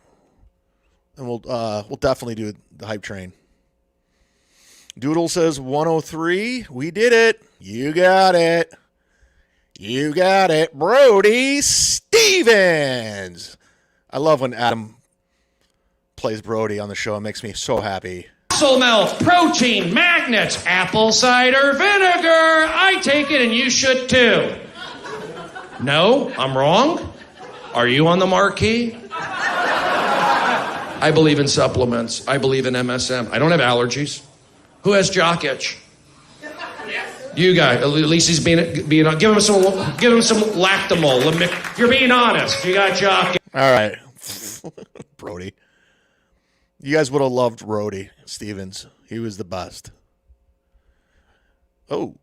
And we'll definitely do the hype train. Doodle says 103. We did it. You got it. You got it. Brody Stevens. I love when Adam plays Brody on the show. It makes me so happy. Muscle milk, protein, magnets, apple cider vinegar. I take it and you should too. No, I'm wrong. Are you on the marquee? I believe in supplements. I believe in MSM. I don't have allergies. Who has jock itch? You guys. At least he's being give him some Lactamol. You're being honest. You got jock itch. All right. Brody. You guys would have loved Brody Stevens. He was the best. Oh.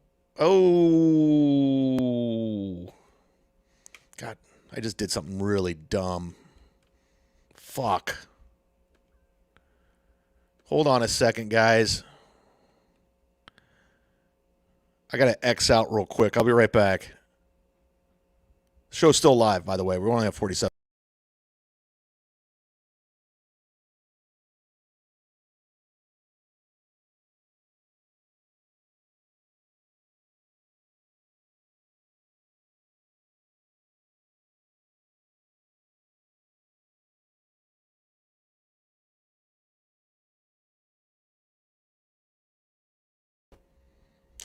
God, I just did something really dumb. Fuck. Hold on a second, guys. I got to X out real quick. I'll be right back. Show's still live, by the way. We only have 47.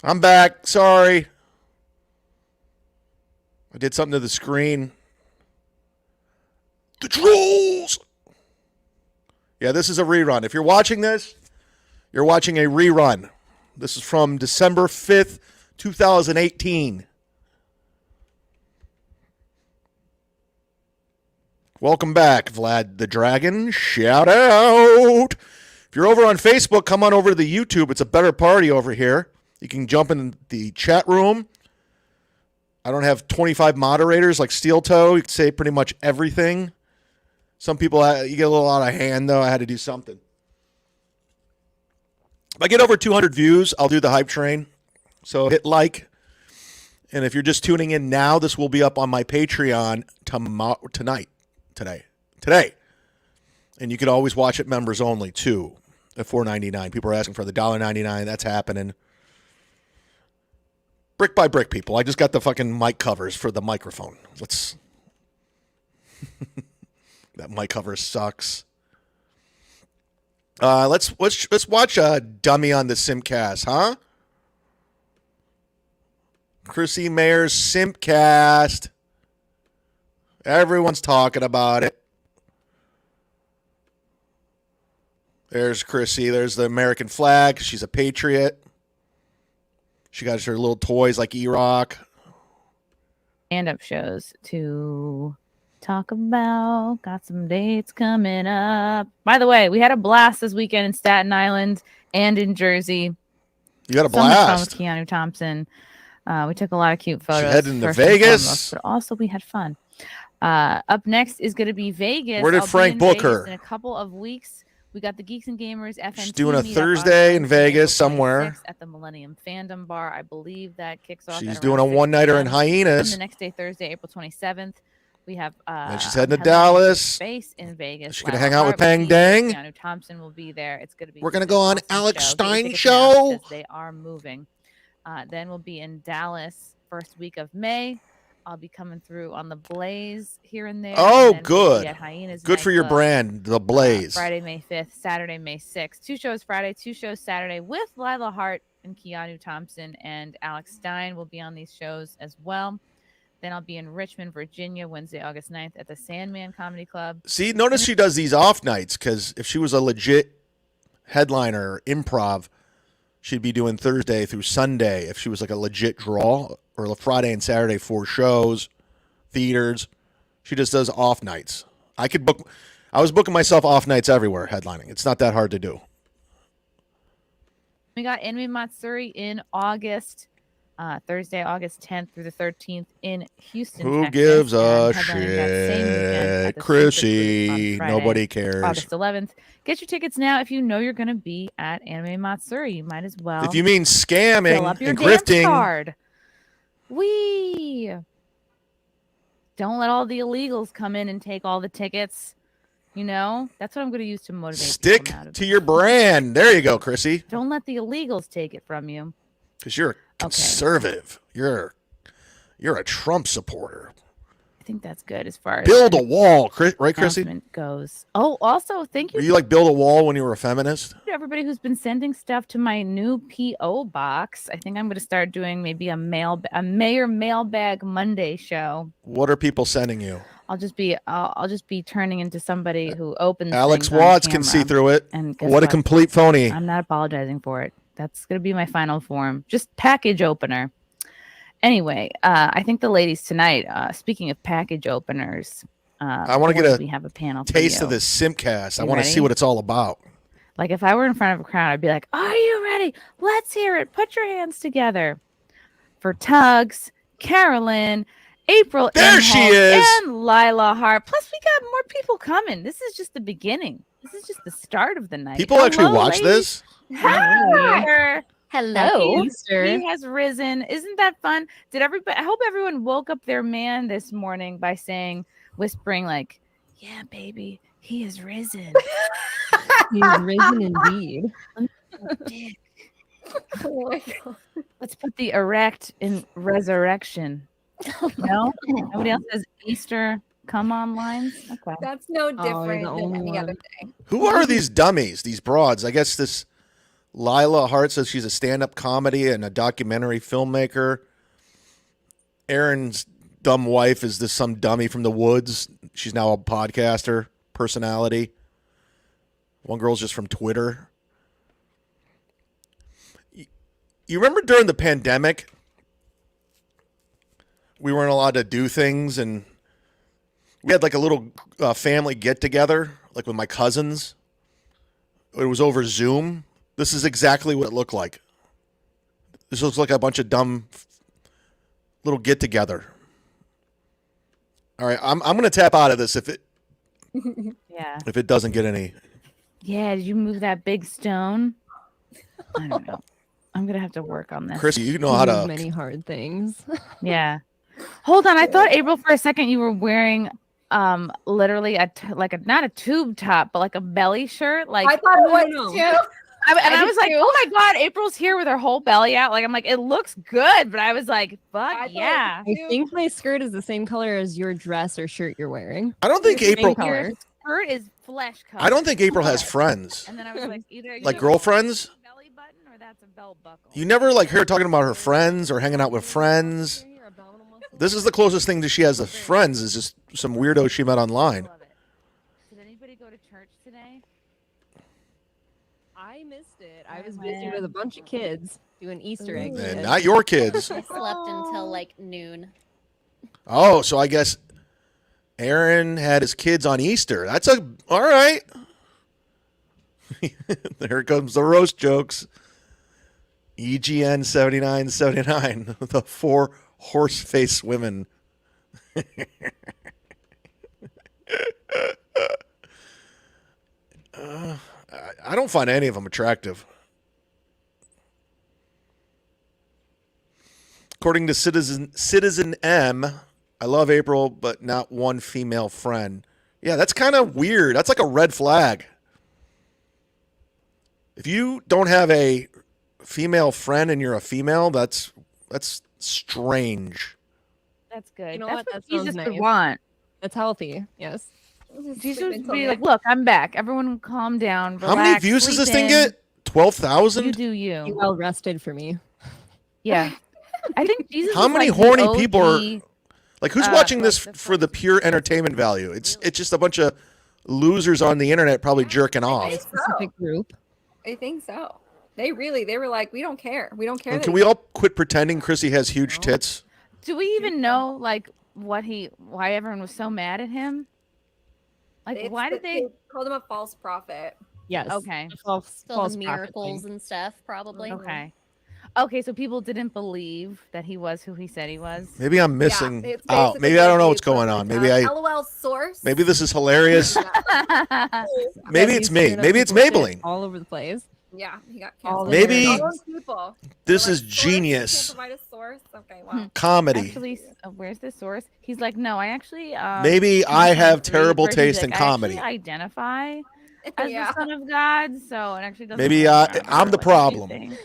I'm back. Sorry. I did something to the screen. The trolls. Yeah, this is a rerun. If you're watching this, you're watching a rerun. This is from December 5th, 2018. Welcome back, Vlad the Dragon. Shout out. If you're over on Facebook, come on over to the YouTube. It's a better party over here. You can jump in the chat room. I don't have 25 moderators like Steel Toe. You can say pretty much everything. Some people, you get a little out of hand, though. I had to do something. If I get over 200 views, I'll do the hype train. So hit like. And if you're just tuning in now, this will be up on my Patreon today. And you can always watch it members only, too, at $4.99. People are asking for the $1.99. That's happening. Brick by brick, people. I just got the fucking mic covers for the microphone. That mic cover sucks. Let's watch a dummy on the Simpcast, huh? Chrissy Mayer's Simpcast. Everyone's talking about it. There's Chrissy. There's the American flag. She's a patriot. She got her little toys like E-Rock. Stand-up shows to talk about. Got some dates coming up. By the way, we had a blast this weekend in Staten Island and in Jersey. You got a So much fun blast. with Keanu Thompson. We took a lot of cute photos. She headed to first and Vegas. foremost, but also we had fun. Up next is going to be Vegas. Where did I'll be Frank in book Vegas her? in a couple of weeks. We got the Geeks and Gamers FNT. She's doing a meetup Thursday on in Vegas April 26th somewhere. at the Millennium Fandom Bar. I believe that kicks off. She's at doing a around 6 one-nighter in p.m. Hyenas. And the next day, Thursday, April 27th, we have. Then she's heading to Headlining Dallas. Space in Vegas. She's gonna Lila hang out with Hart will Pang be there. Dang. Keanu Thompson will be there. It's going to be. We're gonna an go on awesome Alex show. Stein Get your tickets now show. because they are moving. Then we'll be in Dallas first week of May. I'll be coming through on the Blaze here and there. Oh, and then we'll good. be at Hyenas Good for your nightclub, brand, The Blaze. Friday, May 5th, Saturday, May 6th. 2 shows Friday, 2 shows Saturday with Lila Hart and Keanu Thompson and Alex Stein will be on these shows as well. Then I'll be in Richmond, Virginia, Wednesday, August 9th at the Sandman Comedy Club. See, notice she does these off nights because if she was a legit headliner or improv, she'd be doing Thursday through Sunday. If she was like a legit draw, or a Friday and Saturday 4 shows, theaters, she just does off nights. I could book I was booking myself off nights everywhere, headlining. It's not that hard to do. We got Anime Matsuri in August, Thursday, August 10th through the 13th in Houston, Who Texas. gives And a headlining that same weekend at shit? the Chrissy, Simpcast on Friday, nobody cares. August 11th. Get your tickets now if you know you're going to be at Anime Matsuri. You might as well. If you mean fill scamming up your and dance grifting, card. Don't let all the illegals come in and take all the tickets. You know, that's what I'm going to use to motivate. stick people out of to your brand. There you go, Chrissy. Don't let the illegals take it from you. Because you're a conservative. You're a Trump supporter. I think that's good as far as Build a wall, right, Chrissy? announcement goes. Oh, also, thank you Were you like build a wall when you were a feminist? to everybody who's been sending stuff to my new PO box. I think I'm going to start doing maybe a mayor mailbag Monday show. What are people sending you? I'll just be turning into somebody who opens. Alex things on Watts can see camera. through it. And guess What a complete phony. I'm not apologizing for it. That's going to be my final form. Just package opener. Anyway, I think the ladies tonight, speaking of package openers, I want to get we have a panel taste for of you. this Simpcast. I You want to ready? see what it's all about. Like if I were in front of a crowd, I'd be like, "Are you ready? Let's hear it. Put your hands together." For Tugs, Carolyn, April, There she Inhofe, is. and Lila Hart. Plus, we got more people coming. This is just the beginning. This is just the start of the night. People actually Hello, watch ladies. this? Hi. Hello. He has risen. Isn't that fun? Did everybody? I hope everyone woke up their man this morning by whispering like, "Yeah, baby, he has risen." He's risen indeed. Dick. Oh my God. Let's put the erect in resurrection. No, nobody else has Easter come on lines. Okay. That's no Oh, you're different the than only any one. other day. Who are these dummies, these broads? I guess this Lila Hart says she's a stand-up comedy and a documentary filmmaker. Aaron's dumb wife is this some dummy from the woods. She's now a podcaster, personality. One girl's just from Twitter. You remember during the pandemic, we weren't allowed to do things, and we had like a little family get-together, like with my cousins. It was over Zoom. This is exactly what it looked like. This looks like a bunch of dumb little get-together. All right, I'm going to tap out of this if it doesn't get any. Yeah. Did you move that big stone? I don't know. I'm gonna have to work on this. Chris, you know how to. Many hard things. Yeah. Hold on. I thought April for a second you were wearing literally not a tube top, but like a belly shirt. Like I thought it was no. too. I was like, oh my God, April's here with her whole belly out. Like I'm like, it looks good, but I was like, I fuck thought yeah. I think my skirt is the same color as your dress or shirt you're wearing. I don't think Same April. color. Your skirt is flesh color. I don't think April has friends. And then I was like, either Like girlfriends? belly button or that's a belt buckle. You never like her talking about her friends or hanging out with friends. This is the closest thing that she has to friends is just some weirdo she met online. Love it. Did anybody go to church today? I missed it. I was busy with a bunch of kids doing Easter eggs. And not your kids. I slept until like noon. Oh, so I guess Aaron had his kids on Easter. That's all right. There comes the roast jokes. EGN 7979, the 4 horse face women. I don't find any of them attractive. According to Citizen M, I love April, but not one female friend. Yeah, that's kind of weird. That's like a red flag. If you don't have a female friend and you're a female, that's strange. That's good. You know That's what? what That sounds Jesus would nice. want. That's healthy. Yes. Jesus would be like, look, I'm back. Everyone calm down. How many relax, views does sleep this thing in. get? You 12,000? do You you. well rested for me. Yeah. I think Jesus How is many like the horny people are OG. like? Who's watching this like the for the pure entertainment value? It's just a bunch of losers on the internet probably jerking A off. specific group. I think so. They were like, we don't care. We don't care. And that can we all quit pretending Chrissy has huge tits? Do we even know like why everyone was so mad at him? Like, why did they? called him a false prophet? Yes. Okay. False Still the prophet miracles thing. and stuff, probably. Okay. Okay, so people didn't believe that he was who he said he was. Maybe I'm missing it's out. basically Maybe I don't know the what's going on. Maybe I. LOL source. Maybe this is hilarious. Maybe it's He's me. stirring up Maybe it's people's shit Maybelline. all over the place. Yeah, he got All canceled. Maybe All those people. this They're is like, "Source? genius. You can't provide a source. Okay, wow. Comedy. Actually, where's the source? He's like, no, I actually. Maybe I have terrible where he's taste like, in I comedy. actually identify as Yeah. the son of God, so it actually doesn't. Maybe matter I'm the what you problem. think.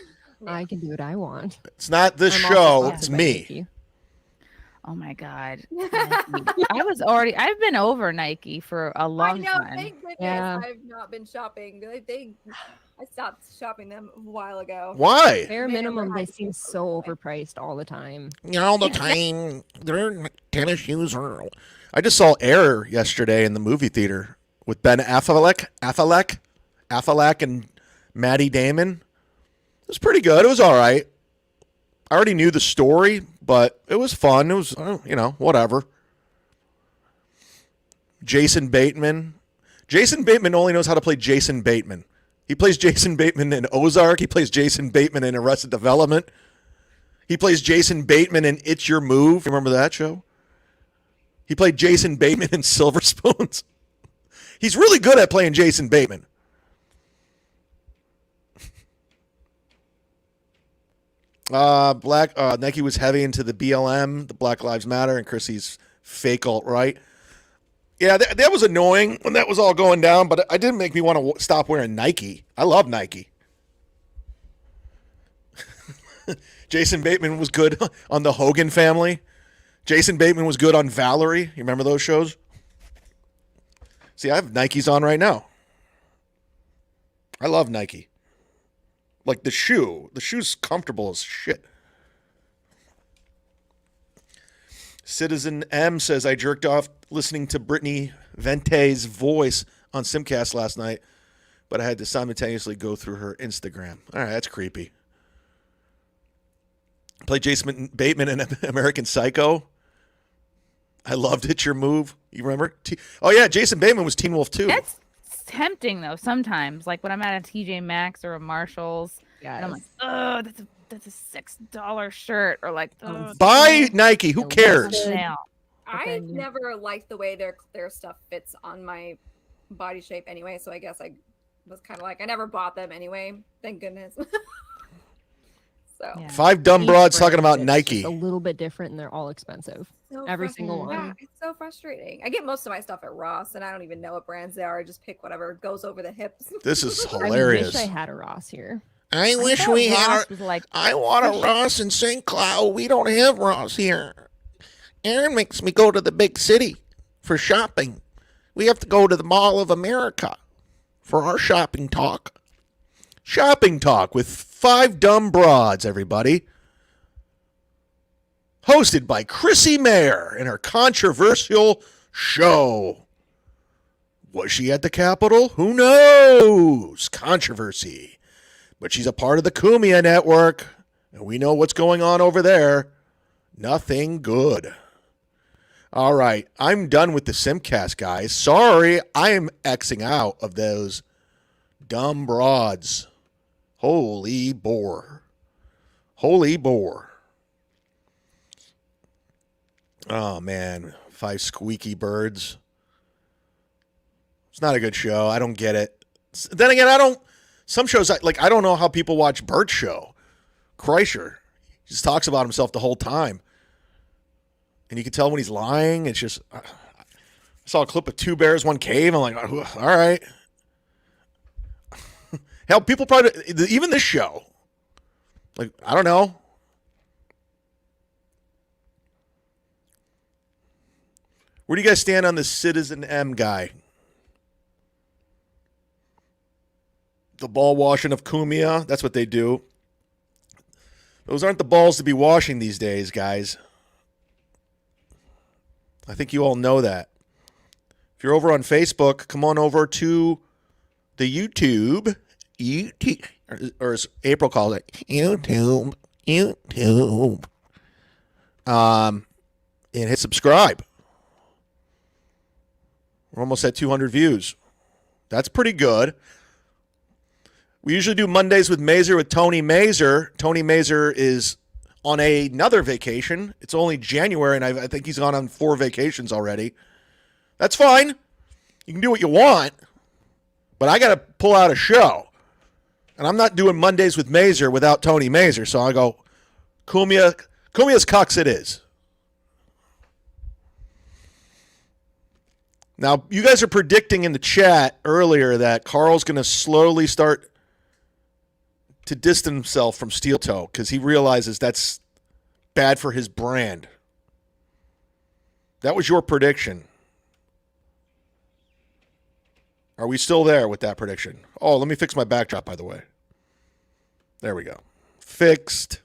I can do what I want. It's not this I'm also show. sponsored It's by me. Nike. Oh my God. I've been over Nike for a long time. Thank goodness Yeah. I've not been shopping. I stopped shopping them a while ago. Why? Bare minimum, they seem so overpriced all the time. All the time. Their tennis shoes are. I just saw Air yesterday in the movie theater with Ben Affleck, and Maddie Damon. It was pretty good. It was all right. I already knew the story, but it was fun. It was, whatever. Jason Bateman. Jason Bateman only knows how to play Jason Bateman. He plays Jason Bateman in Ozark. He plays Jason Bateman in Arrested Development. He plays Jason Bateman in It's Your Move. Remember that show? He played Jason Bateman in Silver Spoons. He's really good at playing Jason Bateman. Nike was heavy into the BLM, the Black Lives Matter, and Chrissy's fake alt-right. Yeah, that was annoying when that was all going down, but it didn't make me want to stop wearing Nike. I love Nike. Jason Bateman was good on the Hogan Family. Jason Bateman was good on Valerie. You remember those shows? See, I have Nikes on right now. I love Nike. Like the shoe. The shoe's comfortable as shit. Citizen M says, I jerked off listening to Brittany Vente's voice on Simpcast last night, but I had to simultaneously go through her Instagram. All right, that's creepy. Played Jason Bateman in American Psycho. I loved It's Your Move. You remember? Oh, yeah, Jason Bateman was Teen Wolf 2. That's tempting, though, sometimes. Like when I'm at a TJ Maxx or a Marshall's, and I'm like, oh, that's a $6 shirt. Or like, oh, buy Nike. Who cares? I never liked the way their stuff fits on my body shape anyway, so I guess I was kind of like, I never bought them anyway. Thank goodness. So Yeah. 5 dumb broads talking about It's Nike. just a little bit different, and they're all expensive. Every single one. Yeah, it's so frustrating. I get most of my stuff at Ross, and I don't even know what brands they are. I just pick whatever goes over the hips. This is hilarious. I wish I had a Ross here. I wish thought we had Ross was like, I want a Ross in St. Cloud. We don't have Ross here. Aaron makes me go to the big city for shopping. We have to go to the Mall of America for our shopping talk. Shopping talk with 5 dumb broads, everybody. Hosted by Chrissy Mayer in her controversial show. Was she at the Capitol? Who knows? Controversy. But she's a part of the Cumia network, and we know what's going on over there. Nothing good. All right, I'm done with the Simpcast, guys. Sorry, I'm Xing out of those dumb broads. Holy bore. Holy bore. Oh, man. 5 squeaky birds. It's not a good show. I don't get it. Then again, some shows, I don't know how people watch Bert's show. Kreischer. He just talks about himself the whole time. And you can tell when he's lying. It's just, I saw a clip of 2 bears, 1 cave. I'm like, all right. Hell, people probably, even this show, like, I don't know. Where do you guys stand on the Citizen M guy? The ball washing of Cumia, that's what they do. Those aren't the balls to be washing these days, guys. I think you all know that. If you're over on Facebook, come on over to the YouTube, or as April calls it, YouTube, and hit subscribe. We're almost at 200 views. That's pretty good. We usually do Mondays with Mazer with Tony Mazer. Tony Mazer is on another vacation. It's only January, and I think he's gone on 4 vacations already. That's fine. You can do what you want, but I got to pull out a show. And I'm not doing Mondays with Mazer without Tony Mazer, so I go, Kumia's Cucks it is. Now, you guys are predicting in the chat earlier that Carl's going to slowly start to distance himself from Steel Toe because he realizes that's bad for his brand. That was your prediction. Are we still there with that prediction? Oh, let me fix my backdrop, by the way. There we go. Fixed.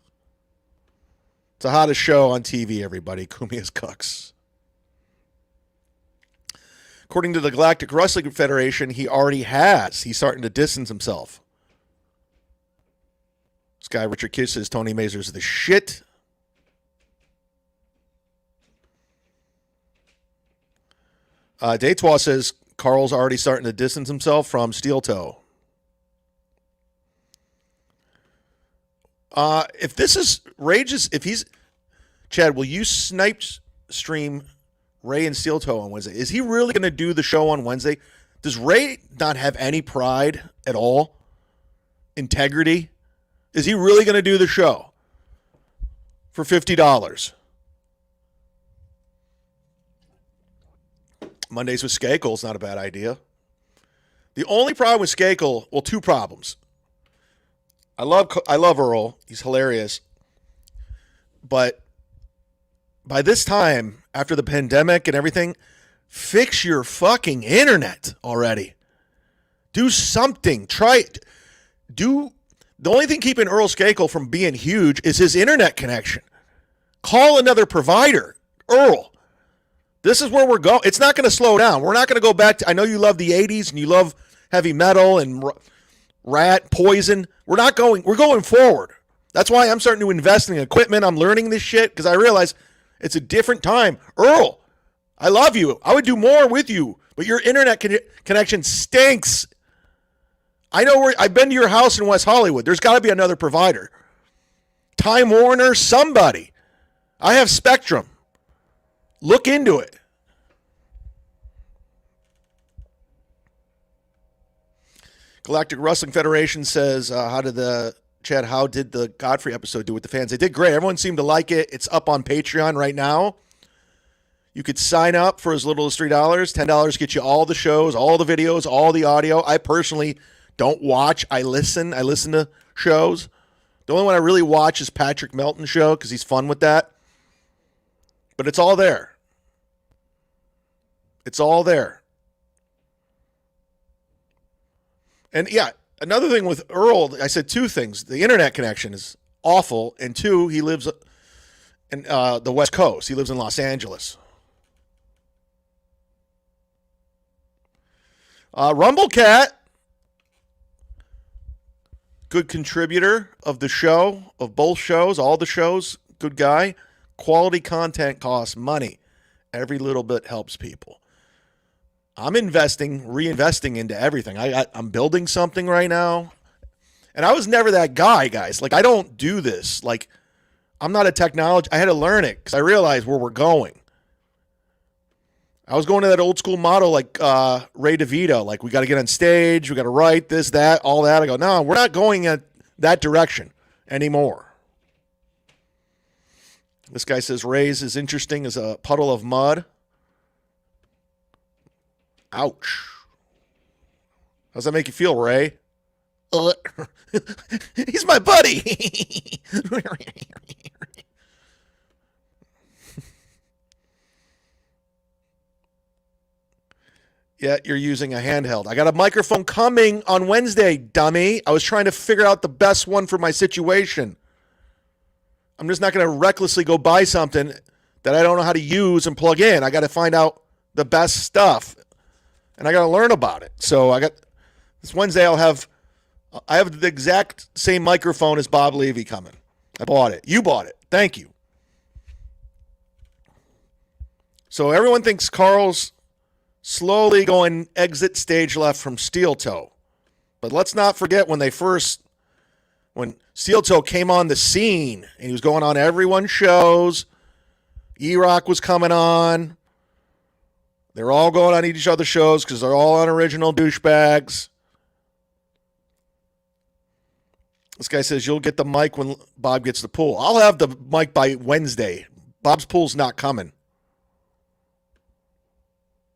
It's the hottest show on TV, everybody. Kumia's Cucks. According to the Galactic Wrestling Federation, he already has. He's starting to distance himself. This guy, Richard Kidd, says Tony Mazer's the shit. Datewa says Carl's already starting to distance himself from Steel Toe. If this is Rage's, if he's Chad, will you snipe stream Ray and Steel Toe on Wednesday? Is he really going to do the show on Wednesday? Does Ray not have any pride at all? Integrity? Is he really going to do the show for $50? Mondays with Skakel is not a bad idea. The only problem with Skakel, well, 2 problems. I love Earl. He's hilarious. But by this time, after the pandemic and everything, fix your fucking internet already. Do something. The only thing keeping Earl Skakel from being huge is his internet connection. Call another provider. Earl, this is where we're going. It's not going to slow down. We're not going to go back to, I know you love the 80s and you love heavy metal and Rat, Poison. We're going forward. That's why I'm starting to invest in equipment. I'm learning this shit because I realize it's a different time. Earl, I love you. I would do more with you, but your internet connection stinks. I know I've been to your house in West Hollywood. There's got to be another provider. Time Warner, somebody. I have Spectrum. Look into it. Galactic Wrestling Federation says, how did the Godfrey episode do with the fans? They did great. Everyone seemed to like it. It's up on Patreon right now. You could sign up for as little as $3. $10 gets you all the shows, all the videos, all the audio. I personally don't watch. I listen. I listen to shows. The only one I really watch is Patrick Melton's show because he's fun with that. But it's all there. It's all there. And yeah, another thing with Earl, I said 2 things. The internet connection is awful. And 2, he lives in the West Coast. He lives in Los Angeles. Rumble Cat, good contributor of the show, of both shows, all the shows, good guy. Quality content costs money. Every little bit helps people. I'm reinvesting into everything. I'm building something right now. And I was never that guy, guys. Like, I don't do this. Like, I'm not a technology. I had to learn it because I realized where we're going. I was going to that old school model like Ray DeVito. Like, we got to get on stage. We got to write this, that, all that. I go, no, we're not going in that direction anymore. This guy says Ray's as interesting as a puddle of mud. Ouch. How's that make you feel, Ray? He's my buddy. Yeah, you're using a handheld. I got a microphone coming on Wednesday, dummy. I was trying to figure out the best one for my situation. I'm just not going to recklessly go buy something that I don't know how to use and plug in. I got to find out the best stuff. And I got to learn about it. So this Wednesday I have the exact same microphone as Bob Levy coming. I bought it. You bought it. Thank you. So everyone thinks Carl's slowly going exit stage left from Steel Toe. But let's not forget when Steel Toe came on the scene and he was going on everyone's shows. E-Rock was coming on. They're all going on each other's shows because they're all unoriginal douchebags. This guy says you'll get the mic when Bob gets the pool. I'll have the mic by Wednesday. Bob's pool's not coming.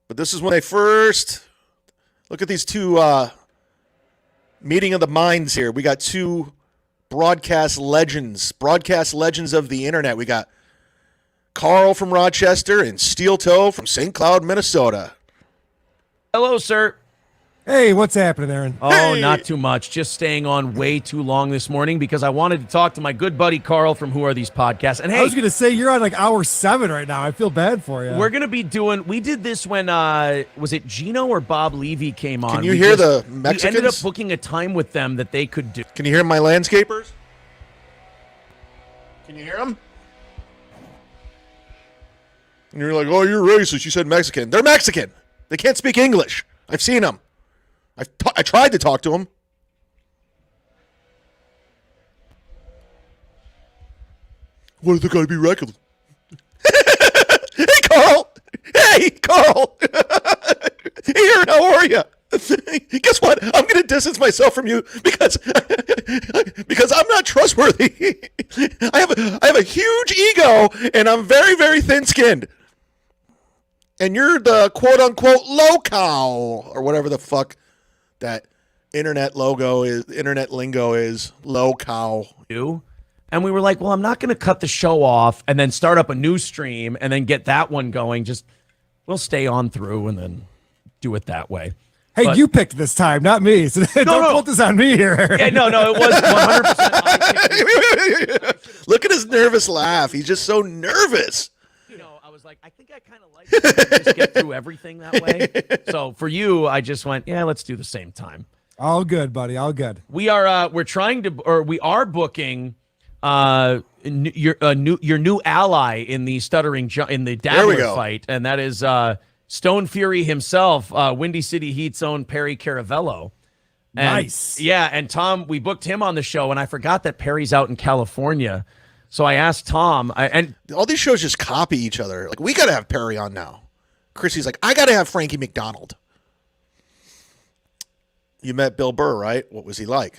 But this is when they first look at these two meeting of the minds here. We got two broadcast legends of the internet. We got Carl from Rochester and Steel Toe from St. Cloud, Minnesota. Hello, sir. Hey, what's happening, Aaron? Oh, not too much. Just staying on way too long this morning because I wanted to talk to my good buddy Carl from Who Are These Podcasts. And hey, I was going to say you're on like hour 7 right now. I feel bad for you. We're going to be we did this when, was it Gino or Bob Levy came on? Can you hear the Mexicans? We ended up booking a time with them that they could do. Can you hear my landscapers? Can you hear them? And you're like, oh, you're racist. You said Mexican. They're Mexican. They can't speak English. I've seen them. I tried to talk to them. What, they gotta be regular? Hey, Carl! Hey, Carl! Here, how are you? Guess what? I'm going to distance myself from you because I'm not trustworthy. I have a huge ego, and I'm very, very thin-skinned. And you're the quote-unquote low-cow, or whatever the fuck that internet lingo is, low-cow. And we were like, well, I'm not going to cut the show off and then start up a new stream and then get that one going. We'll stay on through and then do it that way. Hey, but you picked this time, not me. So don't put this on me here. Yeah, no, it was 100%. Look at his nervous laugh. He's just so nervous. I was like, I think I kind of like it. Just get through everything that way. So for you, I just went, yeah, let's do the same time. All good, buddy. All good. We are we are booking your new ally in the Dabbler fight, and that is Stone Fury himself, Windy City Heat's own Perry Caravello. Nice. Yeah, and Tom, we booked him on the show, and I forgot that Perry's out in California. So I asked Tom, and all these shows just copy each other. Like, we got to have Perry on now. Chrissy's like, I got to have Frankie McDonald. You met Bill Burr, right? What was he like?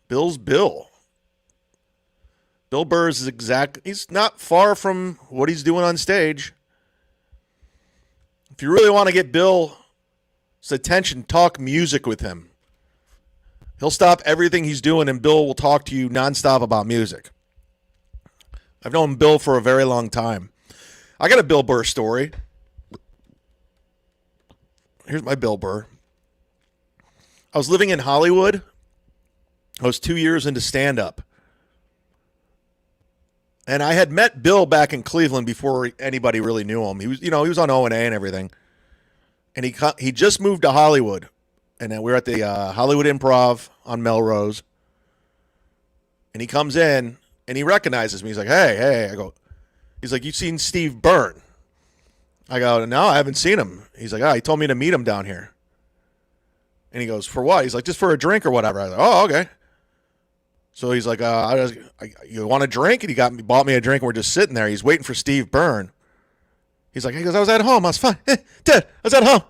Bill's Bill. Bill Burr is he's not far from what he's doing on stage. If you really want to get Bill's attention, talk music with him. He'll stop everything he's doing, and Bill will talk to you nonstop about music. I've known Bill for a very long time. I got a Bill Burr story. Here's my Bill Burr. I was living in Hollywood. I was 2 years into stand-up. And I had met Bill back in Cleveland before anybody really knew him. He was on O&A and everything. And he just moved to Hollywood. And then we were at the Hollywood Improv on Melrose. And he comes in, and he recognizes me. He's like, hey. He's like, you seen Steve Byrne? I go, no, I haven't seen him. He's like, he told me to meet him down here. And he goes, for what? He's like, just for a drink or whatever. I was like, oh, okay. So he's like, you want a drink? And he bought me a drink, and we're just sitting there. He's waiting for Steve Byrne. He goes, I was at home. I was fine. Dad, I was at home.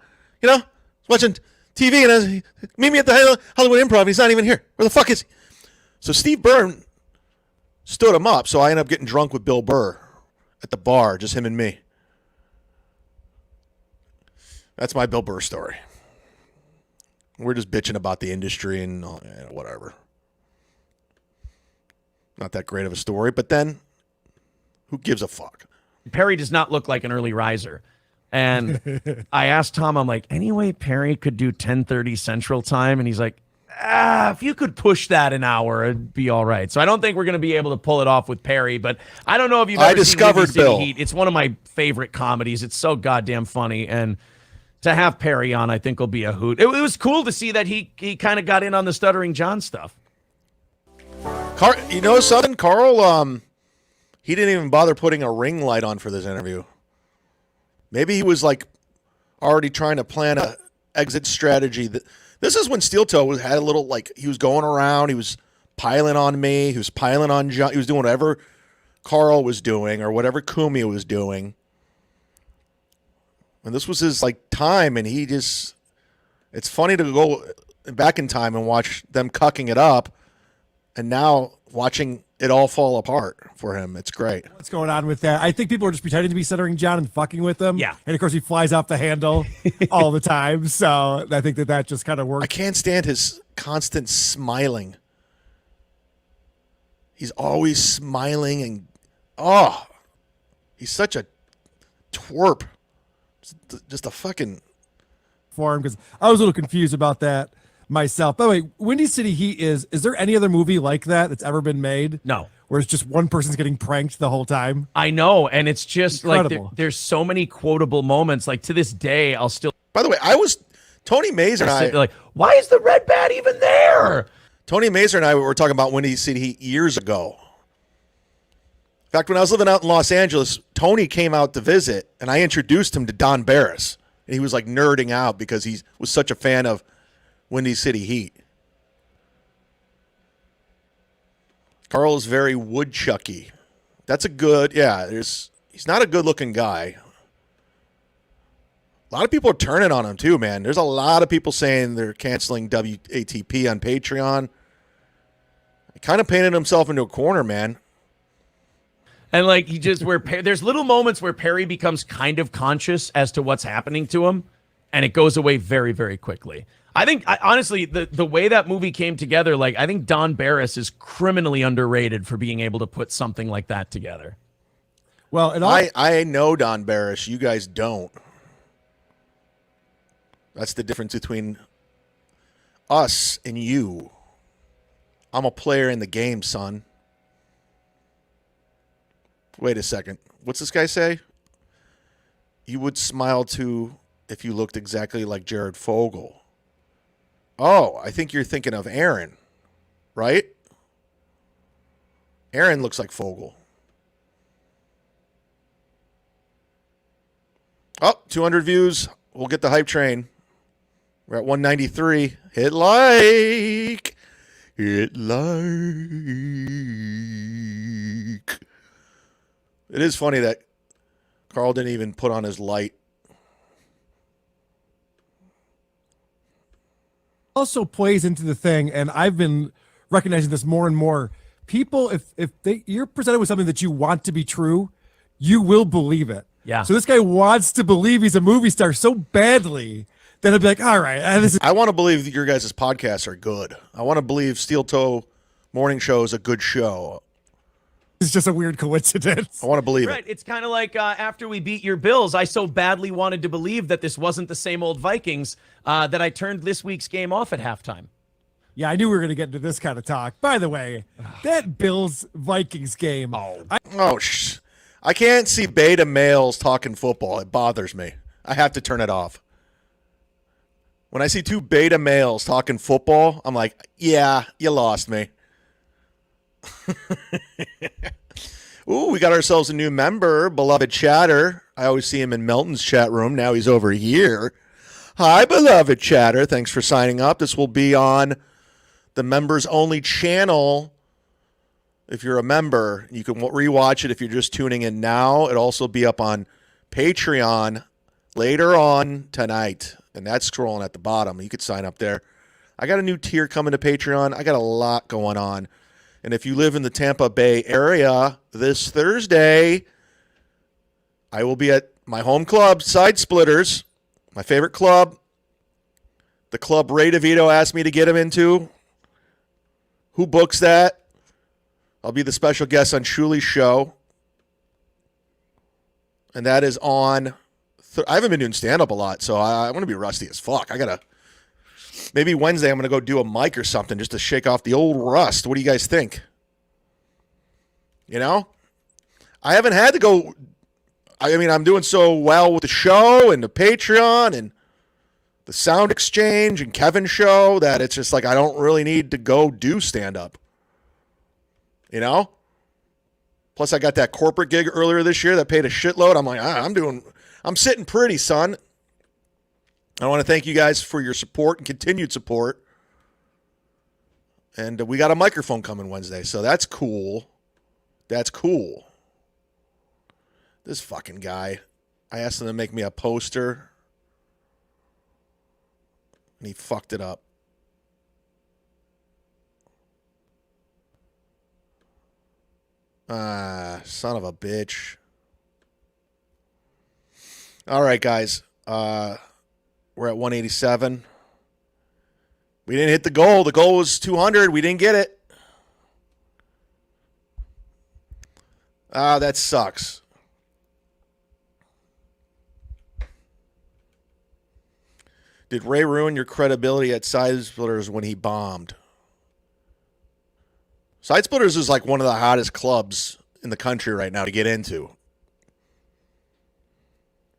Watching TV, and meet me at the Hollywood Improv, and he's not even here. Where the fuck is he? So Steve Byrne stood him up, so I ended up getting drunk with Bill Burr at the bar, just him and me. That's my Bill Burr story. We're just bitching about the industry and whatever. Not that great of a story, but then who gives a fuck? Perry does not look like an early riser. And I asked Tom, I'm like, anyway, Perry could do 10:30 Central Time. And he's like, if you could push that an hour, it'd be all right. So I don't think we're going to be able to pull it off with Perry. But I don't know if you've ever discovered seen Bill. Heat. It's one of my favorite comedies. It's so goddamn funny. And to have Perry on, I think will be a hoot. It was cool to see that he kind of got in on the Stuttering John stuff. Something, Carl, he didn't even bother putting a ring light on for this interview. Maybe he was like already trying to plan a exit strategy. This is when Steel Toe had a little, like, he was going around, he was piling on me, he was piling on John, he was doing whatever Carl was doing or whatever Kumi was doing. And this was his, like, time, and he just, it's funny to go back in time and watch them cucking it up, and now watching it all fall apart for him. It's great. What's going on with that? I think people are just pretending to be centering John and fucking with him. Yeah. And of course he flies off the handle all the time. So I think that just kind of works. I can't stand his constant smiling. He's always smiling and, he's such a twerp. Just a fucking... For him, because I was a little confused about that myself. By the way, Windy City Heat is there any other movie like that that's ever been made? No. Where it's just one person's getting pranked the whole time? I know, and it's just incredible. Like there's so many quotable moments. Like to this day, I'll still... By the way, Tony Mazer and I... like, why is the red bat even there? Tony Mazer and I were talking about Windy City Heat years ago. In fact, when I was living out in Los Angeles, Tony came out to visit, and I introduced him to Don Barris. And he was like nerding out because he was such a fan of Windy City Heat. Carl is very woodchucky. That's a good, he's not a good-looking guy. A lot of people are turning on him too, man. There's a lot of people saying they're canceling WATP on Patreon. He kind of painted himself into a corner, man. And like there's little moments where Perry becomes kind of conscious as to what's happening to him, and it goes away very, very quickly. I think honestly, the way that movie came together, like I think Don Barris is criminally underrated for being able to put something like that together. Well, I know Don Barris. You guys don't. That's the difference between us and you. I'm a player in the game, son. Wait a second. What's this guy say? You would smile too if you looked exactly like Jared Fogle. Oh, I think you're thinking of Aaron, right? Aaron looks like Fogle. Oh, 200 views. We'll get the hype train. We're at 193. Hit like. Hit like. It is funny that Carl didn't even put on his light. Also plays into the thing, and I've been recognizing this more and more. People, if you're presented with something that you want to be true, you will believe it. Yeah. So this guy wants to believe he's a movie star so badly that I'd be like, all right. I want to believe that your guys' podcasts are good. I want to believe Steel Toe Morning Show is a good show. It's just a weird coincidence. I want to believe Right. it. It's kind of like after we beat your Bills, I so badly wanted to believe that this wasn't the same old Vikings that I turned this week's game off at halftime. Yeah, I knew we were going to get into this kind of talk. By the way, that Bills-Vikings game. I can't see beta males talking football. It bothers me. I have to turn it off. When I see two beta males talking football, I'm like, yeah, you lost me. Ooh, we got ourselves a new member, beloved chatter. I always see him in Melton's chat room. Now he's over here. Hi, beloved chatter. Thanks for signing up. This will be on the members only channel. If you're a member, you can rewatch it if you're just tuning in now. It'll also be up on Patreon later on tonight. And that's scrolling at the bottom. You could sign up there. I got a new tier coming to Patreon. I got a lot going on. And if you live in the Tampa Bay area this Thursday, I will be at my home club, Side Splitters, my favorite club. The club Ray DeVito asked me to get him into. Who books that? I'll be the special guest on Shuli's show. And that is on... I haven't been doing stand-up a lot, so I'm going to be rusty as fuck. Maybe Wednesday I'm going to go do a mic or something just to shake off the old rust. What do you guys think? You know? I haven't had to go... I mean, I'm doing so well with the show and the Patreon and the Sound Exchange and Kevin's show that it's just like I don't really need to go do stand-up. You know? Plus, I got that corporate gig earlier this year that paid a shitload. I'm like, I'm sitting pretty, son. I want to thank you guys for your support and continued support. And we got a microphone coming Wednesday, so that's cool. That's cool. This fucking guy. I asked him to make me a poster, and he fucked it up. Son of a bitch. All right, guys. We're at 187. We didn't hit the goal. The goal was 200. We didn't get it. That sucks. Did Ray ruin your credibility at Side Splitters when he bombed? Side Splitters is like one of the hottest clubs in the country right now to get into.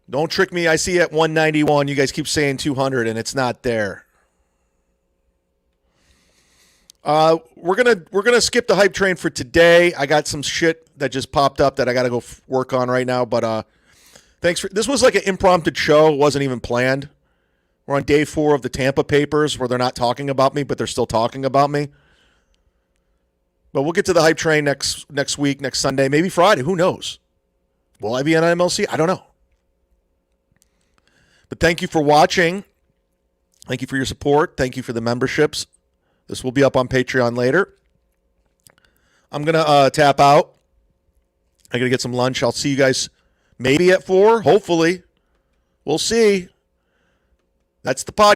Don't trick me. I see at 191. You guys keep saying 200, and it's not there. We're gonna skip the hype train for today. I got some shit that just popped up that I got to go work on right now. But thanks for this. Was like an impromptu show. It wasn't even planned. We're on day 4 of the Tampa papers where they're not talking about me, but they're still talking about me. But we'll get to the hype train next week, next Sunday, maybe Friday. Who knows? Will I be on MLC? I don't know. But thank you for watching. Thank you for your support. Thank you for the memberships. This will be up on Patreon later. I'm going to tap out. I'm going to get some lunch. I'll see you guys maybe at 4. Hopefully. We'll see. That's the podcast.